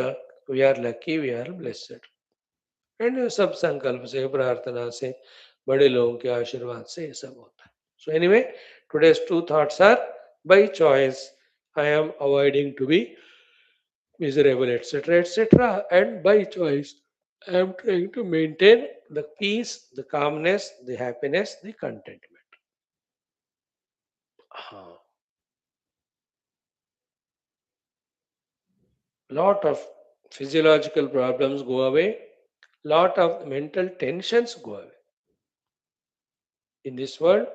Speaker 1: we are lucky, we are blessed. And सब संकल्प से, प्रार्थना से, बड़े लोगों के आशीर्वाद से ये सब होता है. So anyway, today's two thoughts are by choice I am avoiding to be miserable, etc., etc., and by choice I am trying to maintain the peace, the calmness, the happiness, the contentment. हाँ. Lot of physiological problems go away, lot of mental tensions go away. In this world,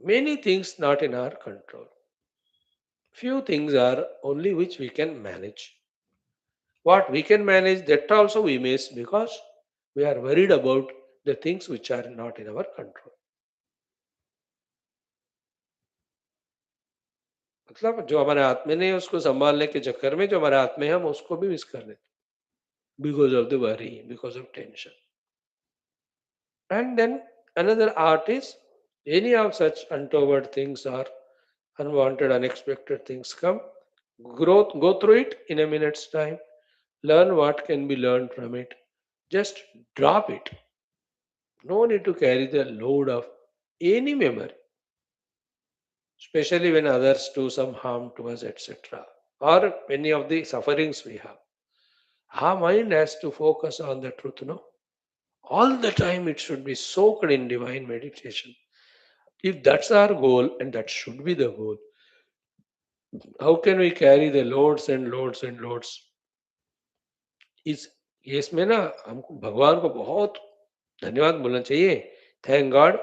Speaker 1: many things not in our control. Few things are only which we can manage. What we can manage, that also we miss because we are worried about the things which are not in our control. मतलब जो हमारे हाथ में नहीं है उसको संभालने के चक्कर में जो हमारे हाथ में है हम उसको भी मिस कर लेते because of the worry because of tension and then another art is any of such untoward things or unwanted unexpected things come growth go through it in a minute's time, learn what can be learned from it, just drop it. No need to carry the load of any memory, especially when others do some harm to us, etc. Or many of the sufferings we have. Our mind has to focus on the truth, no? All the time it should be soaked in divine meditation. If that's our goal, and that should be the goal, how can we carry the loads and loads and loads? इस इसमें ना हमको भगवान को बहुत धन्यवाद बोलना चाहिए. Thank God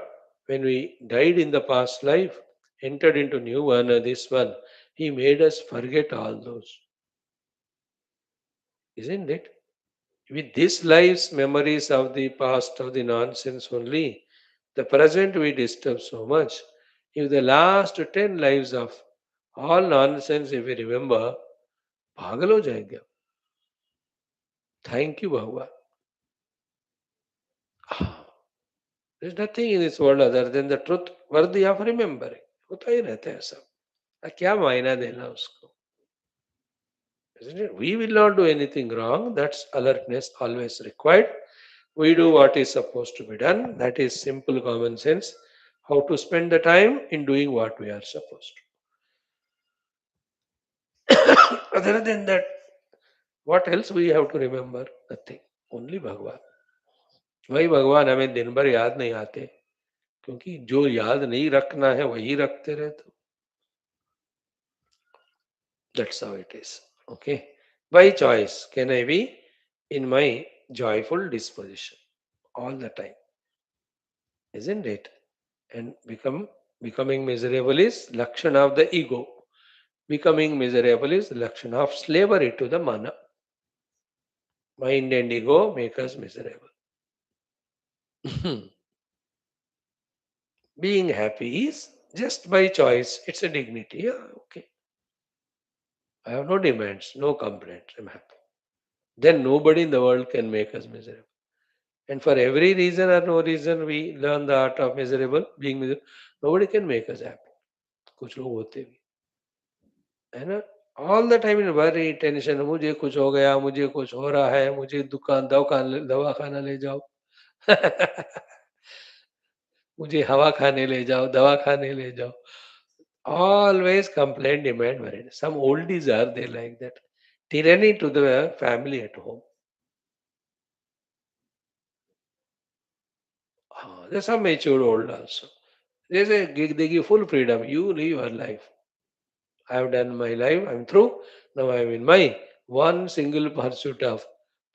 Speaker 1: when we died in the past life, entered into new one, this one, He made us forget all those. Isn't it? With this life's memories of the past, of the nonsense only, the present we disturb so much. If the last 10 lives of all nonsense, if we remember, पागल हो जाएंगे. Thank you, भगवान. There's nothing in this world other than the truth worthy of remembering. होता ही रहता है सब. क्या मायना देना उसको? Isn't it? We will not do anything wrong. That's alertness always required. We do what is supposed to be done. That is simple common sense. How to spend the time in doing what we are supposed to. Other than that, what else we have to remember? Nothing. Only Bhagwan. वही भगवान हमें दिन भर याद नहीं आते क्योंकि जो याद नहीं रखना है वही रखते रहते. That's how it is. Okay. By choice, can I be in my joyful disposition all the time? Isn't it? And becoming miserable is lakshana of the ego. Becoming miserable is lakshana of slavery to the mana. Mind and ego make us miserable. Being happy is just by choice. It's a dignity. Yeah, okay. I have no demands, no complaints. I'm happy. Then nobody in the world can make us miserable. And for every reason or no reason, we learn the art of being miserable. Nobody can make us happy. कुछ लोग होते भी है ना. All the time in worry tension, मुझे कुछ हो गया, मुझे कुछ हो रहा है, मुझे दुकान दवाखाना ले जाओ. मुझे हवा खाने ले जाओ, दवा खाने ले जाओ. Always complain, demand, worry. Some oldies are they like that. Tyranny to the family at home. There's some mature old also. They give full freedom. You live your life. I have done my life. I'm through. Now I'm in my one single pursuit of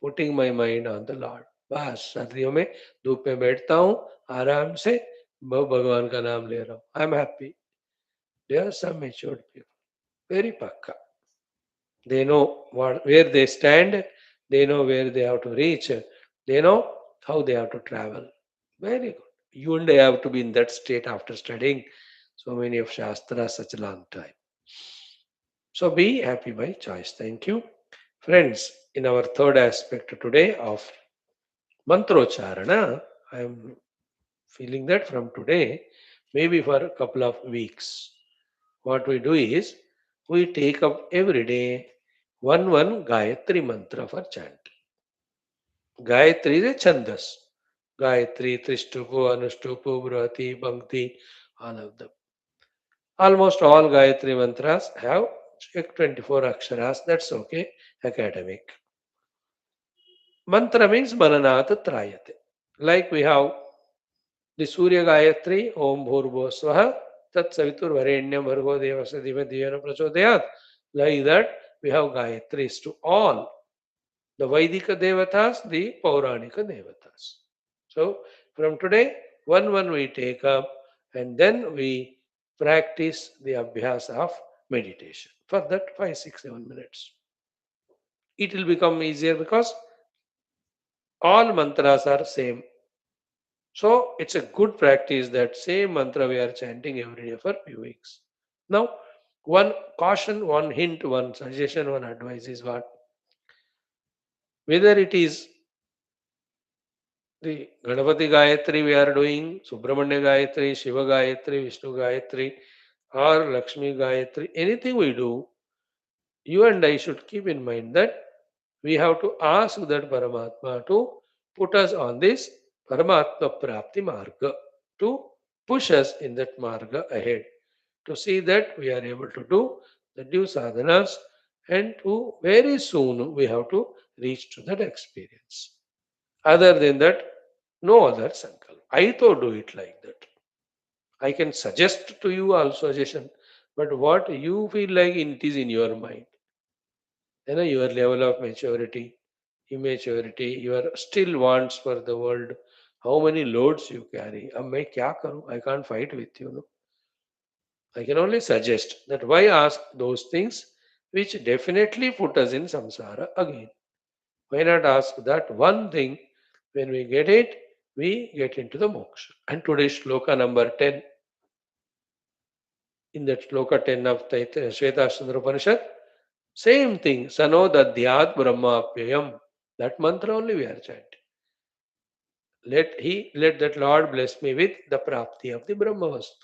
Speaker 1: putting my mind on the Lord. बस सर्दियों में धूप में बैठता हूँ आराम से, भगवान का नाम ले रहा हूँ. I am happy. There are some matured people very पक्का. They know where they stand. They know where they have to reach. They know how they have to travel. Very good. You and I have to be in that state after studying so many of Shastra such a long time. So be happy by choice. Thank you. Friends, in our third aspect today of Mantrocharana, I am feeling that from today, maybe for a couple of weeks, what we do is we take up every day one Gayatri mantra for chant. Gayatri is a chandas. Gayatri, Trishtupu, Anushtupu, Brahati, Bhakti, all of them. Almost all Gayatri mantras have 24 aksharas. That's okay. Academic. Mantra means mananat trayate. Like we have the Surya Gayatri, Om Bhurbo Swaha, Tat Savitur Varenyam Bhargo Devasa Dhimadhiyana Prachodayat. Like that, we have Gayatris to all the Vaidika Devatas, the Pauranika Devatas. So from today, one we take up and then we practice the Abhyas of meditation. For that, 5, 6, 7 minutes. It will become easier because all mantras are same. So it's a good practice that same mantra we are chanting every day for few weeks. Now, one caution, one hint, one suggestion, one advice is what? Whether it is the Ganapati Gayatri we are doing, Subramanya Gayatri, Shiva Gayatri, Vishnu Gayatri, or Lakshmi Gayatri, anything we do, you and I should keep in mind that we have to ask that Paramatma to put us on this Paramatma Prapti Marga, to push us in that Marga ahead, to see that we are able to do the due sadhanas and to very soon we have to reach to that experience. Other than that, no other sankalp. I to do it like that. I can suggest to you also suggestion, but what you feel like it is in your mind. Your level of maturity, immaturity, your still wants for the world, how many loads you carry. अब मैं क्या करूं? I can't fight with you. No? I can only suggest that why ask those things which definitely put us in samsara again. Why not ask that one thing? When we get it, we get into the moksha. And today's shloka number 10, in that shloka 10 of Shwethashwathara Upanishad, same thing. Sano dadhyat brahmapyayam. That mantra only we are chanting. Let that Lord bless me with the prapti of the Brahma Vastu.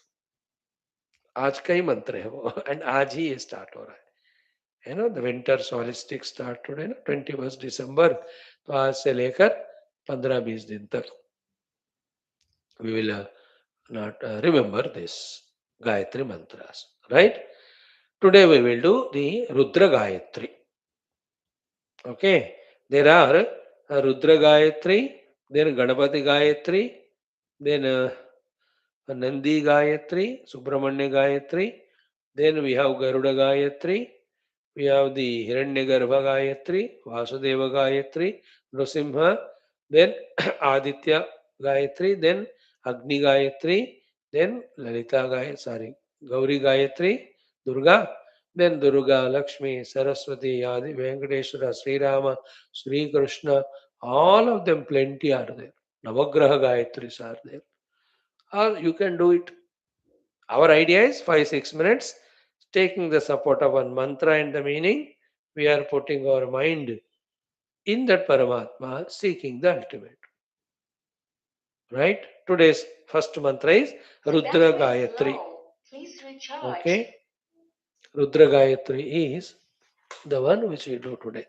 Speaker 1: आज का ही मंत्र है वो and आज ही ये start हो रहा है ना द विंटर सॉलिस्टिक स्टार्ट टुडे ना 21 दिसंबर तो आज से लेकर 15-20 दिन तक we will not remember this Gayatri mantras, right? Today we will do the Rudra Gayatri. Okay, there are Rudra Gayatri, then Ganapati Gayatri, then Nandi Gayatri, Subramanya Gayatri, then we have Garuda Gayatri, we have the Hiranyagarbha Gayatri, Vasudeva Gayatri, Nrsimha, then Aditya Gayatri, then Agni Gayatri, then Lalita Gayatri, sorry, Gauri Gayatri, Durga, then Durga, Lakshmi, Saraswati, Adi, Venkateshwara, Sri Rama, Sri Krishna, all of them plenty are there. Navagraha Gayatris are there. Or you can do it. Our idea is 5-6 minutes, taking the support of one mantra and the meaning, we are putting our mind in that Paramatma, seeking the ultimate. Right? Today's first mantra is Rudra Gayatri. Okay? Rudra Gayatri is the one which we do today.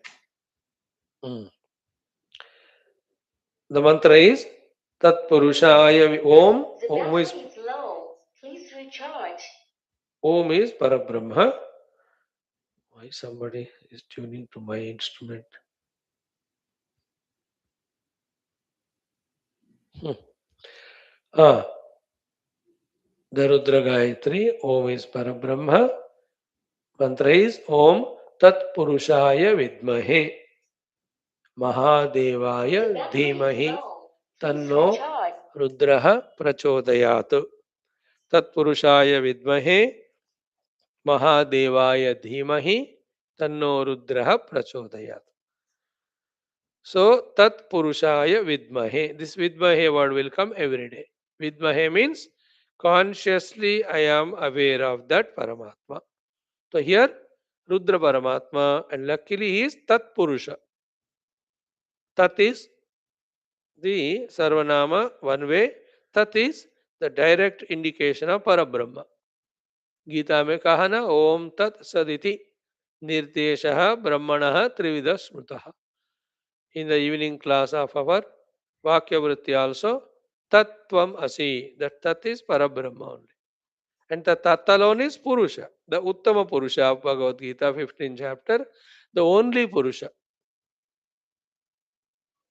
Speaker 1: The mantra is Tat Purushaya Om. Om is Parabrahma. Why somebody is tuning to my instrument? The Rudra Gayatri, Om is Parabrahma. Mantra is Om Tat Purushaya Vidmahe Mahadevaya Dhimahi Tanno Rudraha Prachodayat. Tat Purushaya Vidmahe Mahadevaya Dhimahi Tanno Rudraha Prachodayat. So Tat Purushaya Vidmahe. This Vidmahe word will come every day. Vidmahe means consciously I am aware of that Paramatma. So here Rudra Paramatma, and luckily he is Tat Purusha. Tat is the Sarvanama one way. Tat is the direct indication of Parabrahma. Gita में कहा ना ओम तत् सदिति निर्देशः ब्रह्मणः त्रिविध स्मृतः. In the evening class of our Vakya Vritti also, Tattvam Asi, that Tat is Parabrahma only. And the Tat alone is Purusha, the Uttama Purusha of Bhagavad Gita, 15th chapter, the only Purusha,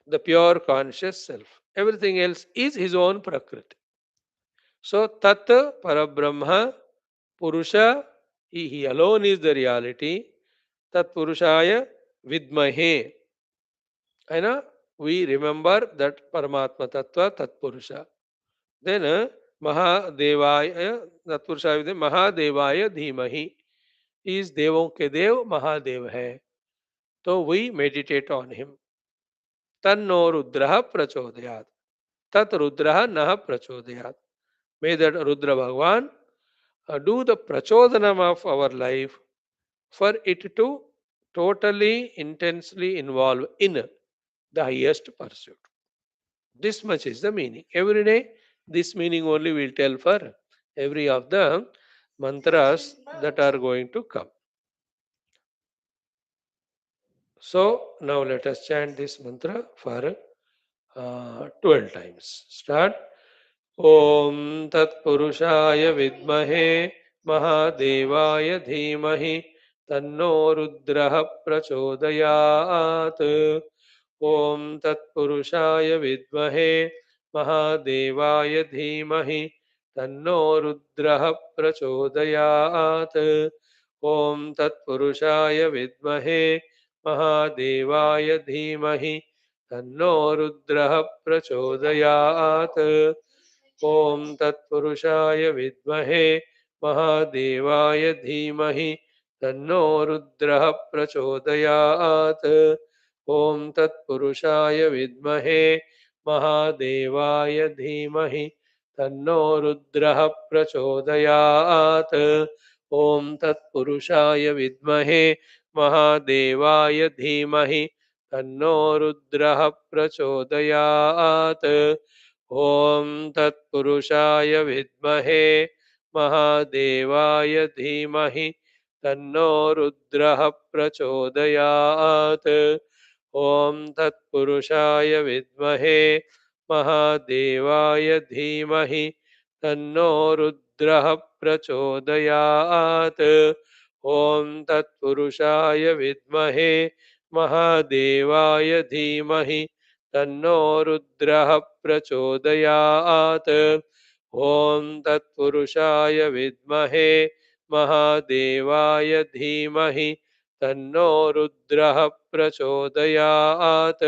Speaker 1: the pure conscious self. Everything else is his own Prakriti. So Tat Parabrahma Purusha, he alone is the reality. तत्पुरुषाय विद्महे, है ना. We remember that Paramatma Tattva Tatpurusha. Then Mahadevaya, Tatpurusha विद्महे Mahadevaya धीमहि. He is देवों के देव महादेव है. तो we meditate on him. तन्नो रुद्रः प्रचोदयात्. तत् रुद्रः नः प्रचोदयात्. May that Rudra Bhagwan do the prachodhanam of our life for it to totally, intensely involve in the highest pursuit. This much is the meaning. Every day, this meaning only will tell for every of the mantras that are going to come. So, now let us chant this mantra for 12 times. Start. Om Tat Purushaya Vidmahe Mahadevaya Dhimahi Tanno Rudraha Prachodayat. Om Tat Purushaya Vidmahe Mahadevaya Dhimahi Tanno Rudraha Prachodayat. Om Tat Purushaya Vidmahe Mahadevaya Dhimahi Tanno Rudraha Prachodayat. Om Tatpurushaya Vidmahe Mahadevaya Dhimahi Tanno Rudraha Prachodayat. Om Tatpurushaya Vidmahe Mahadevaya Dhimahi Tanno Rudraha Prachodayat. Om Tatpurushaya Vidmahe Mahadevaya Dhimahi Tanno Rudraha Prachodayat. Om Tatpurushaya Vidmahe Mahadevaya Dhimahi Tanno Rudraha Prachodayat. Om Tatpurushaya Vidmahe Mahadevaya Dhimahi Tanno Rudraha Prachodayat. Om Tatpurushaya Vidmahe Mahadevaya Dhimahi Tanno Rudraha Prachodayat. Om Tatpurushaya Vidmahe Mahadevaya Dhimahi Tanno Rudraha Prachodayat.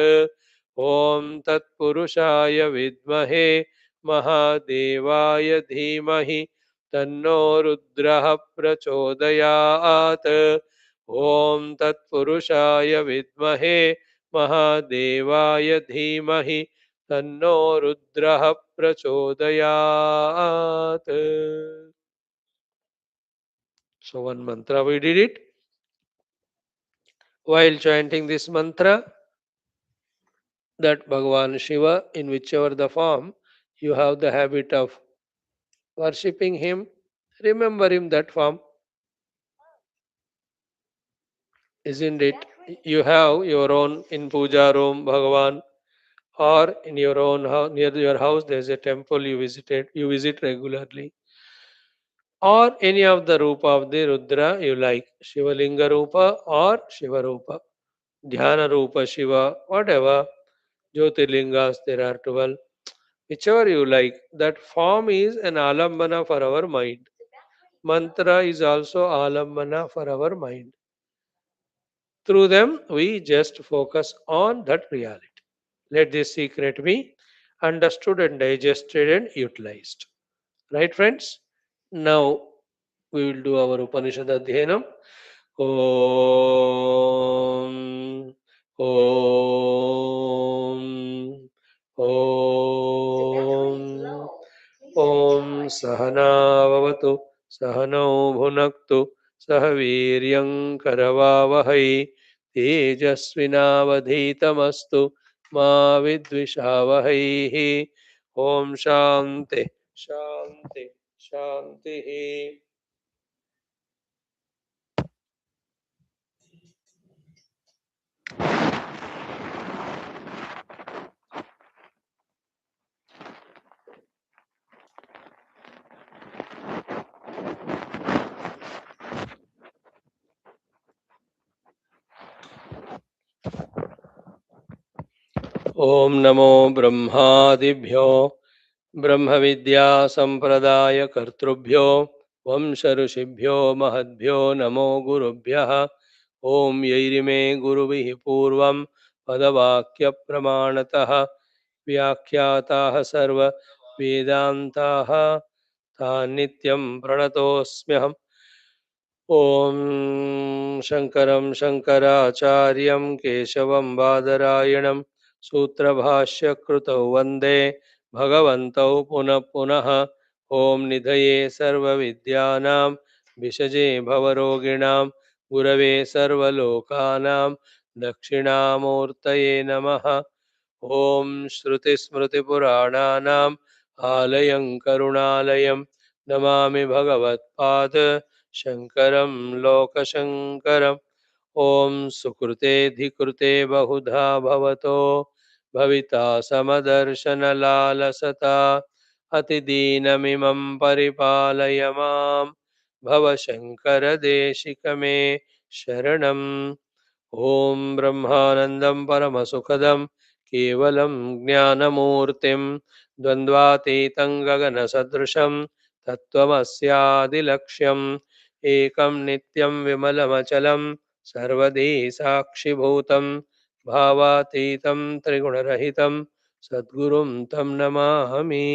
Speaker 1: Om Tatpurushaya Vidmahe Mahadevaya Dhimahi Tanno Rudraha Prachodayat. Om Tatpurushaya Vidmahe Mahadevaya Dhimahi Tanno Rudraha Prachodayat. So one mantra we did it. While chanting this mantra, that Bhagavan Shiva, in whichever the form you have the habit of worshipping him, remember him that form. Isn't it? You have your own in puja room, Bhagavan, or in your own house, near your house, there is a temple you visit regularly, or any of the Rupa of the Rudra you like, Shivalinga Rupa or Shiva Rupa, Dhyana Rupa Shiva, whatever, Jyotirlingas, there are 12, whichever you like. That form is an alambana for our mind. Mantra is also alambana for our mind. Through them, we just focus on that reality. Let this secret be understood and digested and utilized. Right, friends? Now we will do our Upanishad Adhyanam. Om Om Om Om Sahana Vavatu Sahano Bhunaktu Sahaviryam Karavavahai Tejasvinavadhitamastu Ma Vidvishavahai. Om Shanti Shanti Shanti. Om Namo Brahmadiभ्यो ब्रह्मविद्या संप्रदाय कर्तृभ्यो वंश ऋषिभ्यो महद्भ्यो नमो गुरुभ्यः. ॐ यैरिमे गुरुभिः पूर्वं पदवाक्यप्रमाणतः व्याख्याताः सर्ववेदान्ताः तान् नित्यं प्रणतोऽस्म्यहम्। ॐ शङ्करं शङ्कराचार्यं केशवं बादरायणं सूत्रभाष्यकृतौ वन्दे भगवन्तौ पुनः पुनः। ॐ निधये सर्वविद्यानां विषजे भवरोगिणां गुरवे सर्वलोकानां दक्षिणामूर्तये नमः। ॐ श्रुतिस्मृतिपुराणानाम् आलयं करुणालयं नमामि भगवत्पाद शङ्करं लोकशङ्करम्। ॐ सुकृतेऽधिकृते बहुधा भवतो भविता समदर्शनलालसता अतिदीनमिमं परिपालय मां भवशङ्करदेशिकमे शरणम्। ॐ ब्रह्मानन्दं परमसुखदं केवलं ज्ञानमूर्तिं द्वन्द्वातीतं गगनसदृशं तत्त्वमस्यादिलक्ष्यम् एकं नित्यं विमलमचलं सर्वधी साक्षिभूतं भावातीतं त्रिगुणरहितं सद्गुरुं तं नमामि।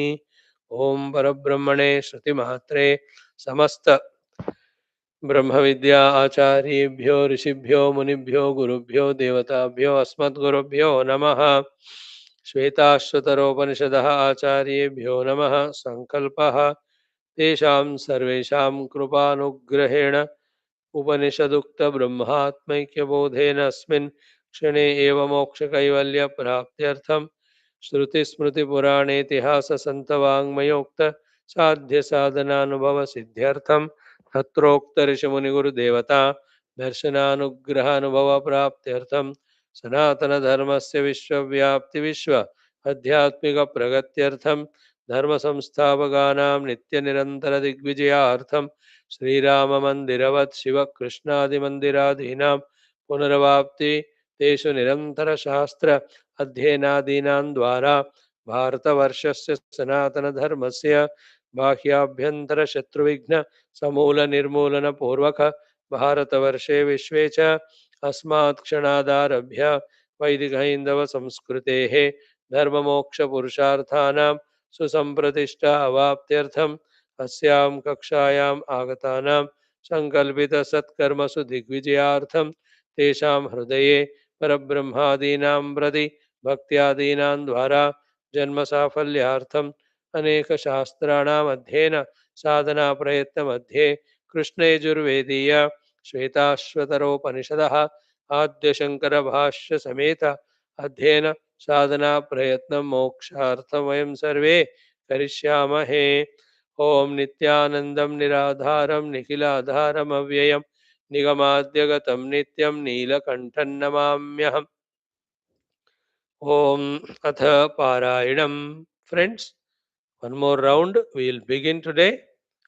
Speaker 1: ॐ परब्रह्मणे श्रुतिमात्रे समस्त ब्रह्म विद्या आचार्येभ्यो ऋषिभ्यो मुनिभ्यो गुरुभ्यो देवताभ्यो अस्मद्गुरुभ्यो नमः। श्वेताश्वतरोपनिषदः आचार्येभ्यो नमः। संकल्पः तेषां सर्वेषां कृपानुग्रहेण उपनिषदुक्त ब्रह्मात्मैक्यबोधेन अस्मिन् क्षणे एव मोक्षकैवल्यप्राप्त्यर्थं श्रुतिस्मृतिपुराणेतिहाससन्तवाङ्मयोक्त साध्यसाधनानुभवसिद्ध्यर्थं तत्रोक्तऋषिमुनिगुरुदेवता दर्शनानुग्रहानुभवप्राप्त्यर्थं सनातनधर्मस्य विश्वव्याप्तिविश्व आध्यात्मिकप्रगत्यर्थं धर्मसंस्थापकानां नित्यनिरन्तरदिग्विजयार्थं श्रीराममन्दिरवत् शिवकृष्णादिमन्दिरादीनां पुनरवाप्ति तेषु निरन्तरशास्त्र अध्ययनादीनां द्वारा भारतवर्षस्य सनातनधर्मस्य बाह्याभ्यन्तरशत्रुविघ्न समूलनिर्मूलनपूर्वक भारतवर्षे विश्वे च अस्मात् क्षणादारभ्य वैदिकहैन्दवसंस्कृतेः धर्ममोक्षपुरुषार्थानां सुसम्प्रतिष्ठा अवाप्त्यर्थम् अस्यां कक्षायाम् आगतानां सङ्कल्पितसत्कर्मसु दिग्विजयार्थं तेषां हृदये परब्रह्मादीनां प्रति भक्त्यादीनां द्वारा जन्मसाफल्यार्थम् अनेकशास्त्राणाम् अध्ययन साधनाप्रयत्नमध्ये कृष्णयजुर्वेदीय श्वेताश्वतरोपनिषदः आद्यशङ्करभाष्यसमेत अध्ययन साधनाप्रयत्नं मोक्षार्थं वयं सर्वे करिष्यामहे। ॐ नित्यानन्दं निराधारं निखिलाधारम् अव्ययं निगमाद्यगतं नित्यं नीलकण्ठं नमाम्यहम्। ॐ अथ पारायणं friends, one more round we will begin today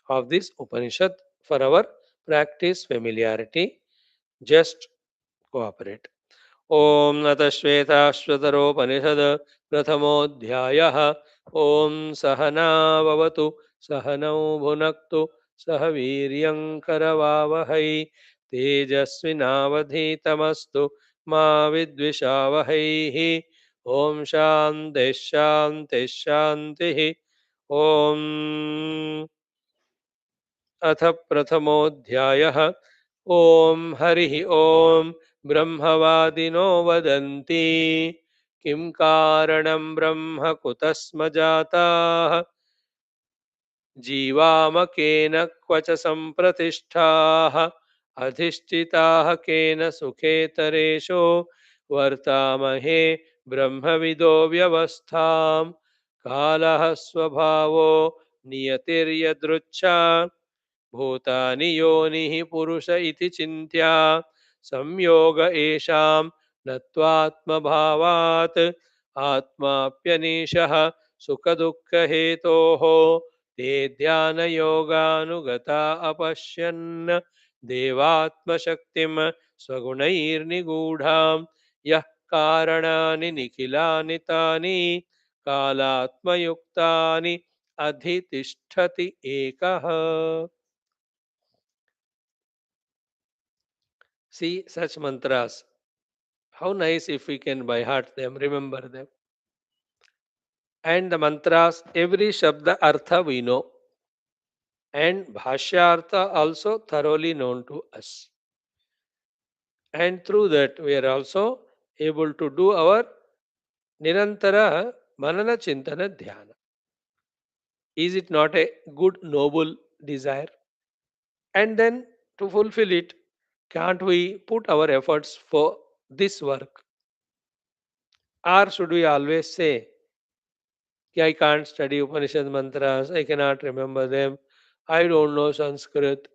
Speaker 1: of this Upanishad for our practice familiarity. Just cooperate. ॐ अथ श्वेताश्वतरोपनिषद प्रथमोऽध्यायः। ॐ सहनाववतु सहनौ भुनक्तु सह वीर्यं करवावहै तेजस्विनावधीतमस्तु मा विद्विषावहैः। ॐ शान्तिः शान्तिः शान्तिः। ॐ अथ प्रथमोऽध्यायः। ॐ हरिः ॐ ब्रह्मवादिनो वदन्ति किं कारणं ब्रह्म कुतः स्म जाताः जीवामकेन क्व च सम्प्रतिष्ठाः अधिष्ठिताः केन सुखेतरेषु वर्तामहे ब्रह्मविदो व्यवस्थां कालः स्वभावो नियतिर्यदृच्छा भूतानि योनिः पुरुष इति चिन्त्या संयोग एषां नत्वात्मभावात् आत्माप्यनीशः सुखदुःखहेतोः ते ध्यानयोगानुगता अपश्यन् देवात्मशक्तिं स्वगुणैर्निगूढां यः कारणानि निखिलानि तानि कालात्मयुक्तानि अधितिष्ठति एकः। See such mantras. How nice if we can by heart them, remember them. And the mantras, every shabda artha we know. And Bhashyartha also thoroughly known to us. And through that we are also able to do our Nirantara Manana Chintana Dhyana. Is it not a good, noble desire? And then to fulfill it, can't we put our efforts for this work? Or should we always say, "Ki, I can't study Upanishad mantras, I cannot remember them, I don't know Sanskrit,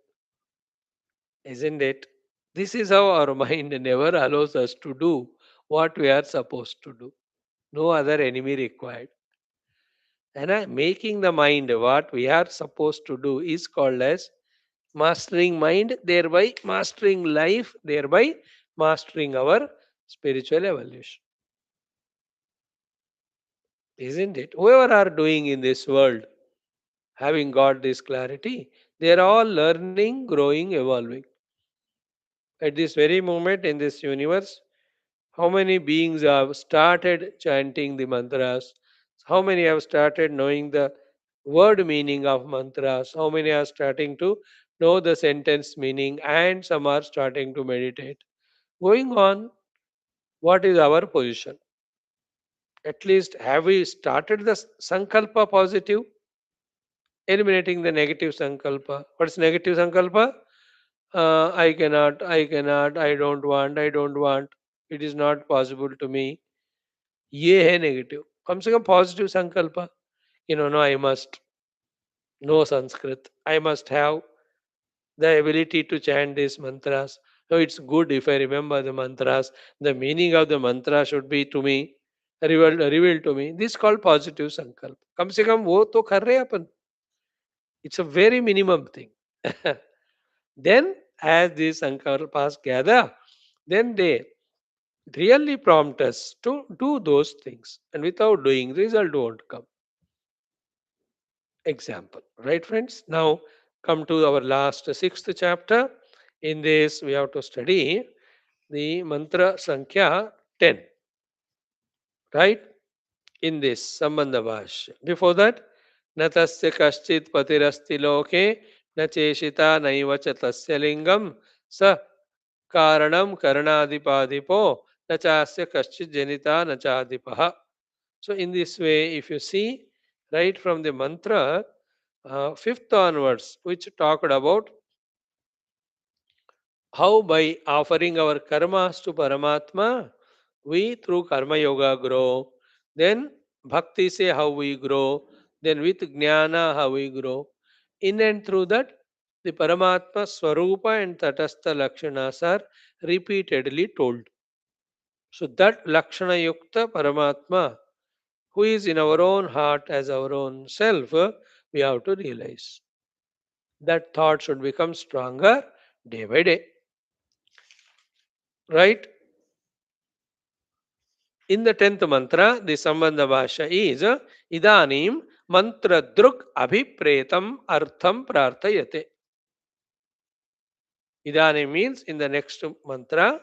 Speaker 1: isn't it? This is how our mind never allows us to do what we are supposed to do. No other enemy required. And making the mind what we are supposed to do is called as mastering mind, thereby mastering life, thereby mastering our spiritual evolution. Isn't it? Whoever are doing in this world, having got this clarity, they are all learning, growing, evolving. At this very moment in this universe, how many beings have started chanting the mantras? How many have started knowing the word meaning of mantras? How many are starting to know the sentence meaning? And some are starting to meditate. Going on, what is our position? At least have we started the sankalpa positive? Eliminating the negative sankalpa. What's negative sankalpa? I cannot, I don't want, I don't want. It is not possible to me. ये है negative कम से कम positive संकल्प no I must know Sanskrit I must have the ability to chant these mantras. So it's good if I remember the mantras. The meaning of the mantra should be to me revealed to me. This is called positive sankalp. कम से कम वो तो कर रहे हैं अपन. It's a very minimum thing. Then as these sankalpas gather, then they really prompt us to do those things. And without doing, result won't come. Example. Right, friends? Now come to our last sixth chapter. In this, we have to study the mantra Sankhya 10. Right? In this Sambandha Bhashya. Before that, Natasya Kaschit Patirasti Loke Nacheshita Naivacha Tasya Lingam Sa Karanam Karanadipadipo Nachasya Kaschit Janita Nachadipaha. So, in this way, if you see right from the mantra, fifth onwards, which talked about how by offering our karmas to Paramatma, we through Karma Yoga grow. Then Bhakti say how we grow. Then with Jnana how we grow. In and through that, the Paramatma Swarupa and Tatastha Lakshanas are repeatedly told. So that Lakshana Yukta Paramatma, who is in our own heart as our own self, we have to realize. That thought should become stronger day by day. Right? In the 10th mantra, the Sambandha Bhasha is Idanim mantra druk abhipretam artham prarthayate. Idanim means in the next mantra,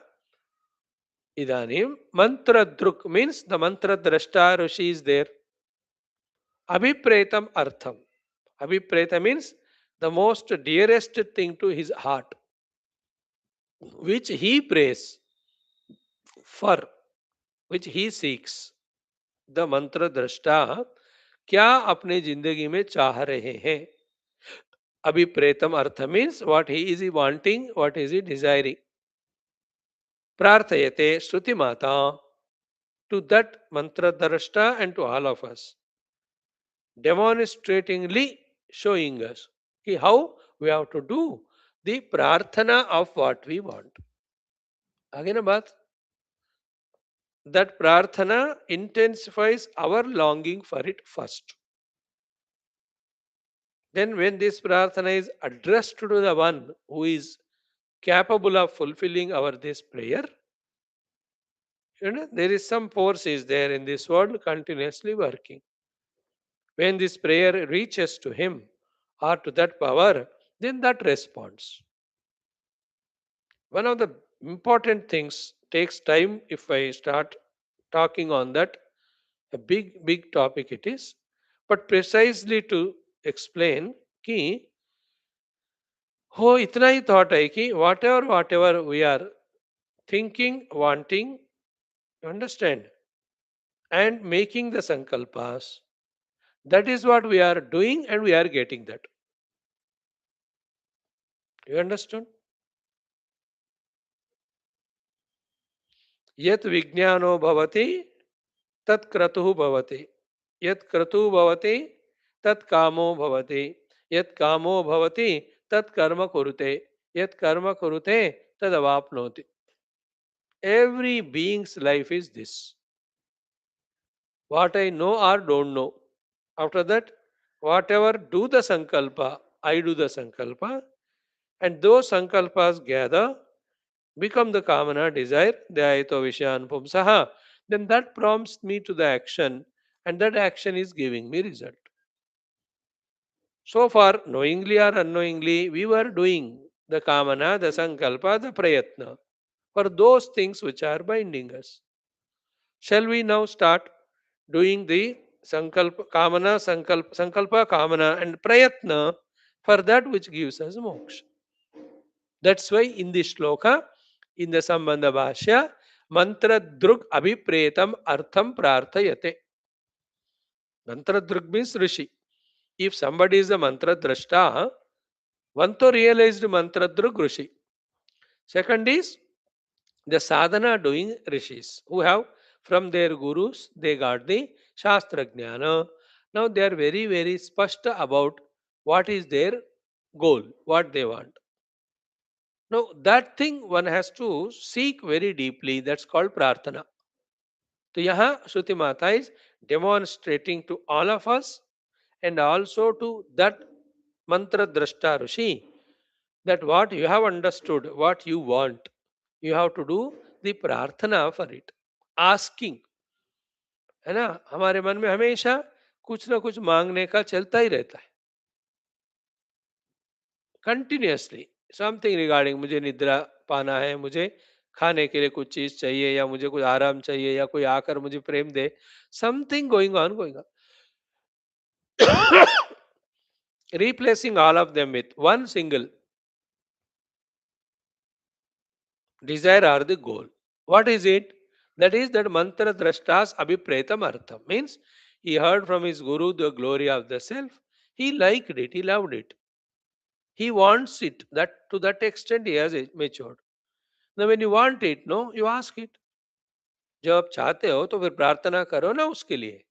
Speaker 1: Idanim. Mantra druk means the mantra drashta Rishi is there. Abhipretam artham. Abhipreta means the most dearest thing to his heart, which he prays for, which he seeks. The मंत्र दृष्टा क्या अपने जिंदगी में चाह रहे हैं अभिप्रेतम अर्थ means what he is wanting what is he desiring प्रार्थयते श्रुति माता टू दैट मंत्र दृष्टा and to all of us demonstratingly showing us how we have to do the prarthana of what we want आगे ना बात that prarthana intensifies our longing for it first. Then, when this prarthana is addressed to the one who is capable of fulfilling our this prayer, there is some force is there in this world continuously working. When this prayer reaches to him or to that power, then that responds. One of the important things takes time. If I start talking on that, a big topic it is, but precisely to explain कि हो इतना ही thought है कि whatever we are thinking, wanting, you understand, and making the sankalpas, that is what we are doing and we are getting that. You understand? Yat vijnano bhavati tat kratuh bhavati. Yat kratuh bhavati tat kamo bhavati. Yat kamo bhavati tat karma kurute. Yat karma kurute tad avapnoti. Every being's life is this. What I know or don't know. After that, whatever do the sankalpa, I do the sankalpa, and those sankalpas gather, become the kamana desire, dhyayato vishayan pumsaha, then that prompts me to the action, and that action is giving me result. So far, knowingly or unknowingly, we were doing the kamana, the sankalpa, the prayatna for those things which are binding us. Shall we now start doing the sankalpa, kamana, and prayatna for that which gives us moksha? That's why in this shloka, in the Sambandha Bhashya, mantra drug abhipretam artham prarthayate. Mantra drug means rishi. If somebody is a mantra drashta, one to realized mantra drug rishi. Second is the sadhana doing rishis who have from their gurus they got the shastra jnana. Now they are very spashta about what is their goal, what they want. Now that thing one has to seek very deeply. That's called prarthana. तो यहाँ श्रुति माता is demonstrating to all of us and also to that mantra drashta rishi that what you have understood, what you want, you have to do the prarthana for it. Asking, है ना, हमारे मन में हमेशा कुछ ना कुछ मांगने का चलता ही रहता है कंटिन्यूअसली. समथिंग रिगार्डिंग मुझे निद्रा पाना है, मुझे खाने के लिए कुछ चीज चाहिए, या मुझे कुछ आराम चाहिए, या कोई आकर मुझे प्रेम दे. Something going on. Replacing all of them with one single desire or the goal. What is it? That is that mantra drashtas abhipretam artham. Means he heard from his guru the glory of the self. He liked it, he loved it. He wants it. That to that extent he has matured. Now when you want it, no, you ask it. जब आप चाहते हो तो फिर प्रार्थना करो ना उसके लिए.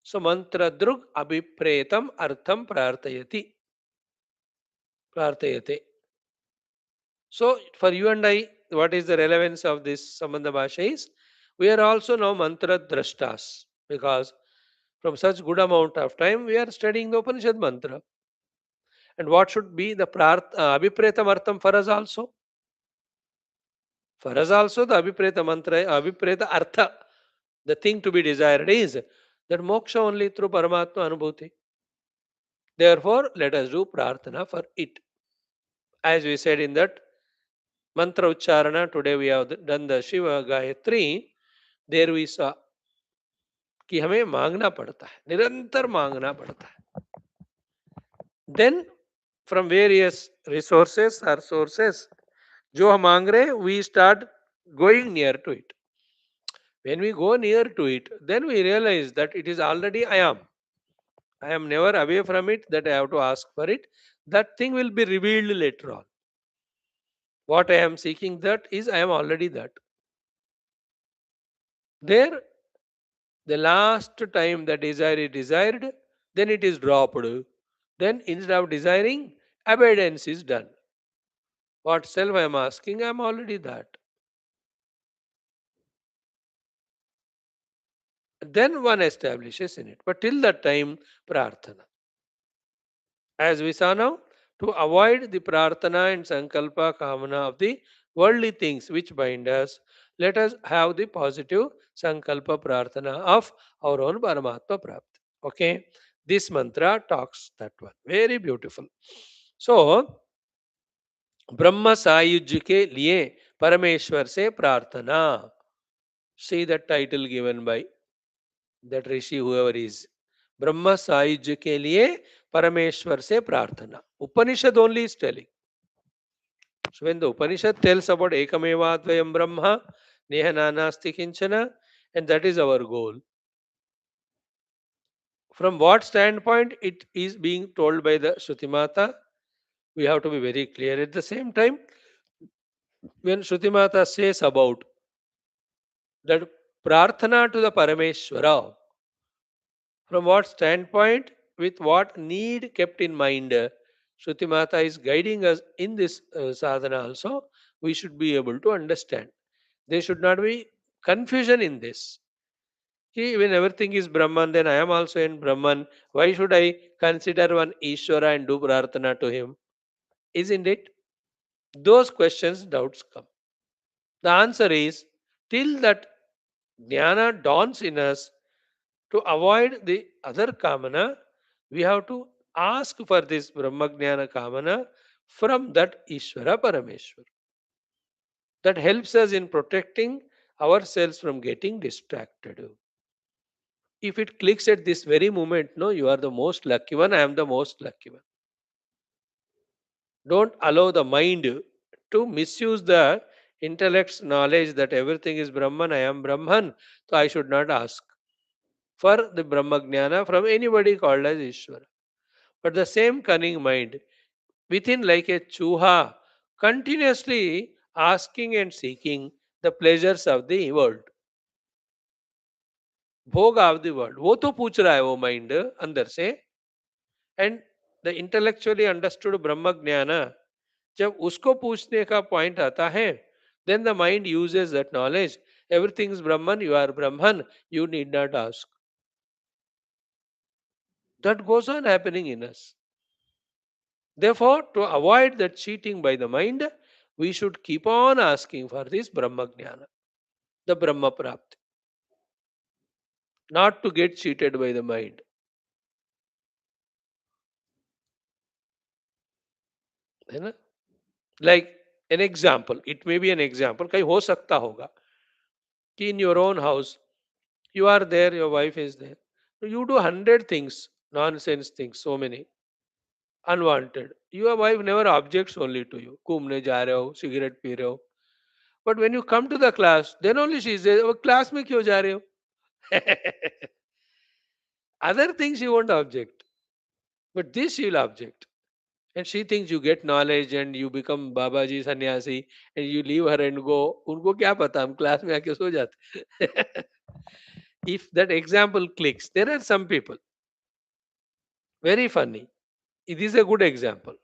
Speaker 1: सो मंत्र दृग अभिप्रेतम अर्थम प्रार्थयति प्रार्थयते. So, for you and I, what is the relevance of this Sambandha Bhasha is, we are also now mantra drashtas because from such good amount of time we are studying the Upanishad mantra. And what should be the abhipretam artham for us also? For us also, the abhipreta mantra, abhipreta artha, the thing to be desired is that moksha only through Paramatma Anubhuti. Therefore, let us do prarthana for it. As we said in that mantra ucharana, today we have done the Shiva Gayatri. There we saw कि हमें मांगना पड़ता है, निरंतर मांगना पड़ता है. Then from various resources और सोर्सेस जो हम मांग रहे हैं we start going near to it. When we go near to it then we realise that it is already I am never away from it, that I have to ask for it. That thing will be revealed later on. What I am seeking, that is I am already that. There, the last time the desire is desired, then it is dropped. Then instead of desiring, abundance is done. What self I am asking, I am already that. Then one establishes in it. But till that time, prarthana. As we saw now, to avoid the prarthana and sankalpa kamana of the worldly things which bind us, let us have the positive sankalpa prarthana of our own Paramatma Prapti. Okay, this mantra talks that one. Very beautiful. So, ब्रह्म सायुज्य के लिए परमेश्वर से प्रार्थना. See the title given by that rishi, whoever is. ब्रह्म सायुज्य के लिए परमेश्वर से प्रार्थना. Upanishad only is telling. So when the Upanishad tells about Ekameva Advayam Brahma, Neha Nanasti Kinchana, and that is our goal. From what standpoint it is being told by the Shrutimata, we have to be very clear. At the same time, when Shrutimata says about that prarthana to the Parameshwara, from what standpoint, with what need kept in mind, Shrutimata is guiding us in this sadhana also, we should be able to understand. There should not be confusion in this. When everything is Brahman, then I am also in Brahman. Why should I consider one Ishvara and do prarthana to him? Isn't it? Those questions, doubts come. The answer is till that jnana dawns in us, to avoid the other kamana, we have to ask for this Brahma Jnana kamana from that Ishvara Parameshwar. That helps us in protecting ourselves from getting distracted. If it clicks at this very moment, no, you are the most lucky one, I am the most lucky one. Don't allow the mind to misuse the intellect's knowledge that everything is Brahman, I am Brahman, so I should not ask for the Brahma Jnana from anybody called as Ishvara. But the same cunning mind, within like a chuha, continuously asking and seeking the pleasures of the world, भोग of the world, वो तो पूछ रहा है वो mind अंदर से. And the intellectually understood ब्रह्म ज्ञान जब उसको पूछने का पॉइंट आता है, then the mind uses that knowledge. Everything is Brahman, you are Brahman, you need not ask. That goes on happening in us. Therefore, to avoid that cheating by the mind, we should keep on asking for this Brahma Jnana, the Brahma Prapti, not to get cheated by the mind. है ना? Like an example, it may be an example, कहीं हो सकता होगा कि in your own house, you are there, your wife is there. So you do 100 things, nonsense things, so many, unwanted. Your wife never objects only to you. घूमने जा रहे हो, cigarette P रहे हो. But when you come to the class, then only she says, "वो class में क्यों जा रहे हो?" Other things she won't object, but this she will object. And she thinks you get knowledge and you become Babaji sannyasi and you leave her and go. उनको क्या पता हम क्लास में आके सो जाते. If that example clicks, there are some people very funny. It is a good example.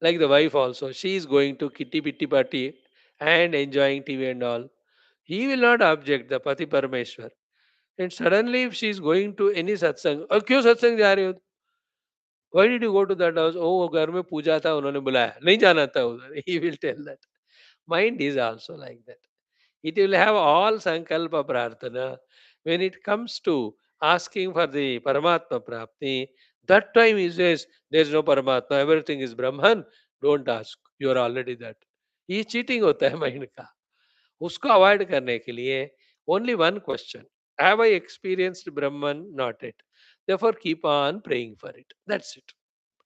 Speaker 1: Like the wife also, she is going to kitty pitty party and enjoying TV and all. He will not object, the Pati Parameshwar. And suddenly if she is going to any satsang, और क्यों सत्संग जा रहे हो? Why did you go to that house? Oh, घर में पूजा था, उन्होंने बुलाया. नहीं जाना था उधर. He will tell that. Mind is also like that. It will have all sankalpa prarthana. When it comes to asking for the Paramatma Prapti, that time he says, there is no Paramatma, everything is Brahman. Don't ask. You are already that. ये cheating होता है mind का. उसको avoid करने के लिए only one question: have I experienced Brahman? Not it. Therefore keep on praying for it. That's it.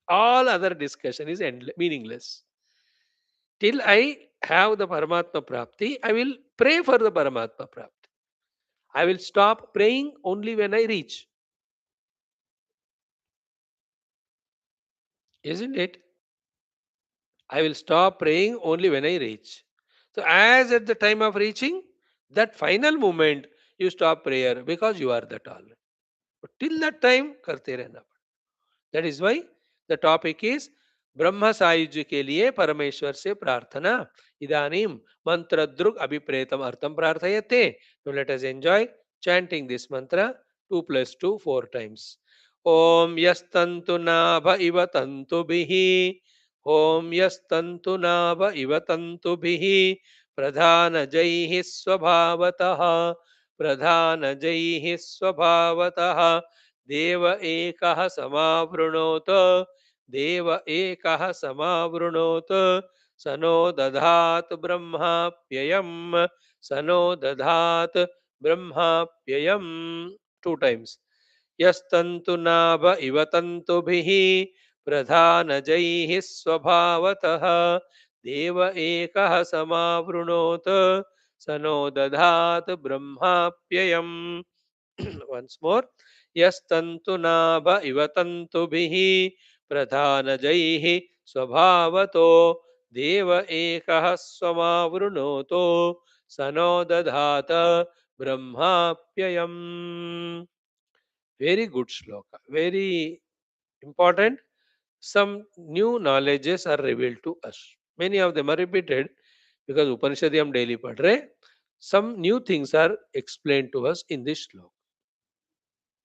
Speaker 1: All other discussion is meaningless. Till I have the Paramatma Prapti, I will pray for the Paramatma Prapti. I will stop praying only when I reach. Isn't it? I will stop praying only when I reach. So as at the time of reaching, that final moment, you stop prayer because you are that all. But till that time, करते रहना. That is why the topic is ब्रह्म सायुज्य के लिए परमेश्वर से प्रार्थना. इदानीं मंत्र द्रुग अभिप्रेतम अर्थम प्रार्थयते. Now let us enjoy chanting this mantra 2 plus 2 4 times. ओम यस्तंतु नाभ इव तंतुभिः. ओम यस्तंतु नाभ इव तंतुभिः प्रधानजैः स्वभावतः. प्रधानजैः स्वभावतः देव एकः समावृणोत. देव एकः समावृणोत् स नो दधात् ब्रह्माप्ययम् स नो दधात् ब्रह्माप्ययम्. Two times. यस्तन्तु नाभ इव तन्तुभिः प्रधानजैः स्वभावतः देव एकः समावृणोत् स नो दधात् ब्रह्माप्ययम्. वन्स् मोर्. यस्तन्तु नाभ इव तन्तुभिः प्रधानजैः स्वभावतो देव एकः स्वमावृणोतो स no दधात ब्रह्माप्ययम्. Very good shloka. Very important. Some new knowledges are revealed to us. Many of them are repeated because Upanishad हम daily पढ़ रहे. Some new things are explained to us in this shloka.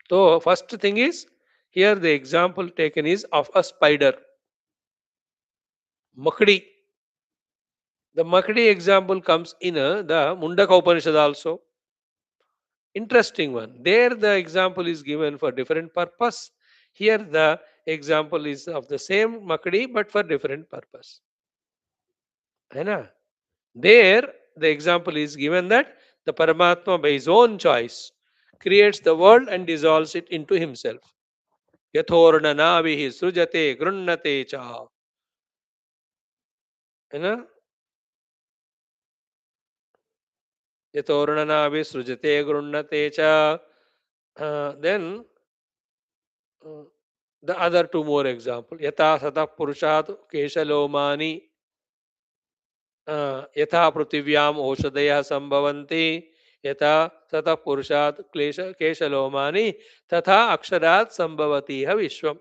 Speaker 1: So first thing is, here the example taken is of a spider, makdi. The makdi example comes in the Mundaka Upanishad also. Interesting one. There the example is given for different purpose. Here the example is of the same makdi but for different purpose. है ना? There the example is given that the Paramatma by his own choice creates the world and dissolves it into himself. यथोर्ण नाभिः सृजते गृह्णते च. है ना? यथोर्ण नाभिः सृजते गृह्णते च. Then the other two more example. यथा सतः पुरुषात् केशलोमानि यथा पृथिव्याम औषधयः संभवन्ति यथा ततः पुरुषात् क्लेश केशलोमानि तथा अक्षरात् संभवति ह विश्वम.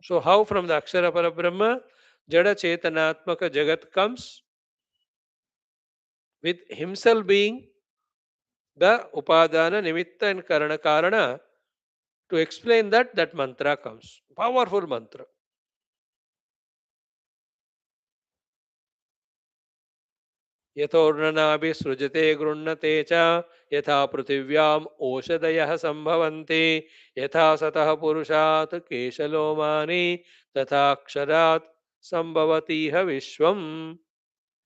Speaker 1: So how from the Akshara Parabrahma Jada Chetanatmaka Jagat comes with himself being the Upadana, Nimitta and Karana. To explain that, that mantra comes. Powerful mantra. यथोर्णनाभि सृजते गृह्णते च यथा पृथिव्याम ओषधयः संभवन्ति यथा सतः पुरुषात् केशलोमानि तथा क्षरात् संभवतीह विश्वम्.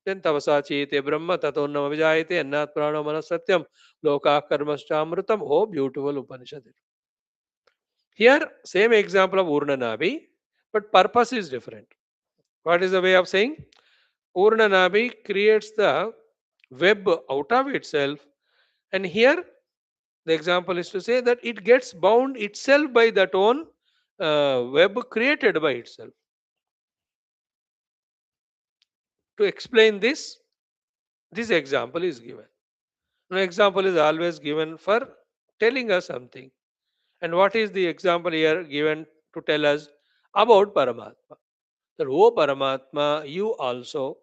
Speaker 1: तवसा चीते ब्रह्म ततोन्नम विजायते अन्नात् प्राणो मनः सत्यम लोकाः कर्मश्चामृतम. Oh, beautiful Upanishad. Here same example of urnanabi, but purpose is different. What is the way of saying? Urnanabi creates the web out of itself, and here the example is to say that it gets bound itself by that own web created by itself. To explain this, this example is given. An example is always given for telling us something. And what is the example here given to tell us about Paramatma? That, oh Paramatma, you also,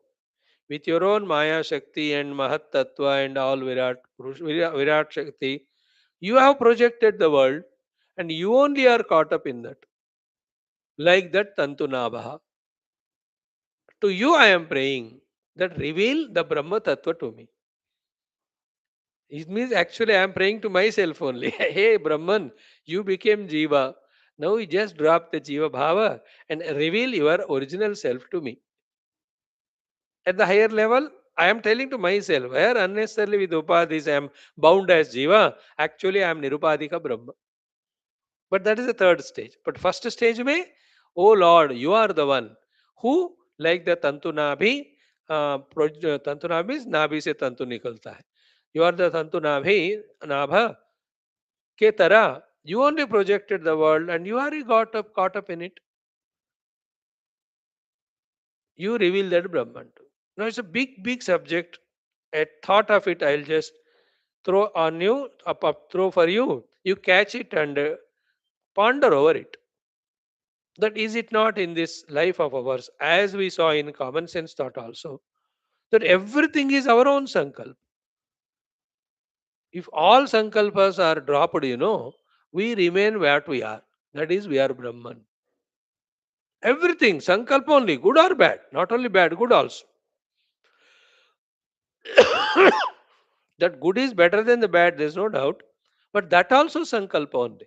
Speaker 1: with your own Maya Shakti and Mahat Tattva and all Virat Shakti, you have projected the world and you only are caught up in that. Like that Tantu Nabha. To you I am praying that reveal the Brahma Tattva to me. It means actually I am praying to myself only. Hey Brahman, you became Jiva. Now you just drop the Jiva Bhava and reveal your original self to me. At the higher level, I am telling to myself, where unnecessarily with Upadhis I am bound as Jiva, actually I am Nirupadhika Brahma. But that is the third stage. But first stage में, oh Lord, you are the one who, like the Tantu Nabhi, Tantu Nabhi, Nabhi से Tantu निकलता है. You are the Tantu Nabhi, Nabha, के तरह, you only projected the world and you are caught up in it. You reveal that Brahman. Now it's a big, big subject. A thought of it, I'll just throw on you, throw for you. You catch it and ponder over it. That is it not in this life of ours, as we saw in common sense thought also, that everything is our own sankalp. If all sankalpas are dropped, we remain what we are. That is, we are Brahman. Everything, sankalpa only, good or bad. Not only bad, good also. That good is better than the bad, there's no doubt. But that also sankalpa only.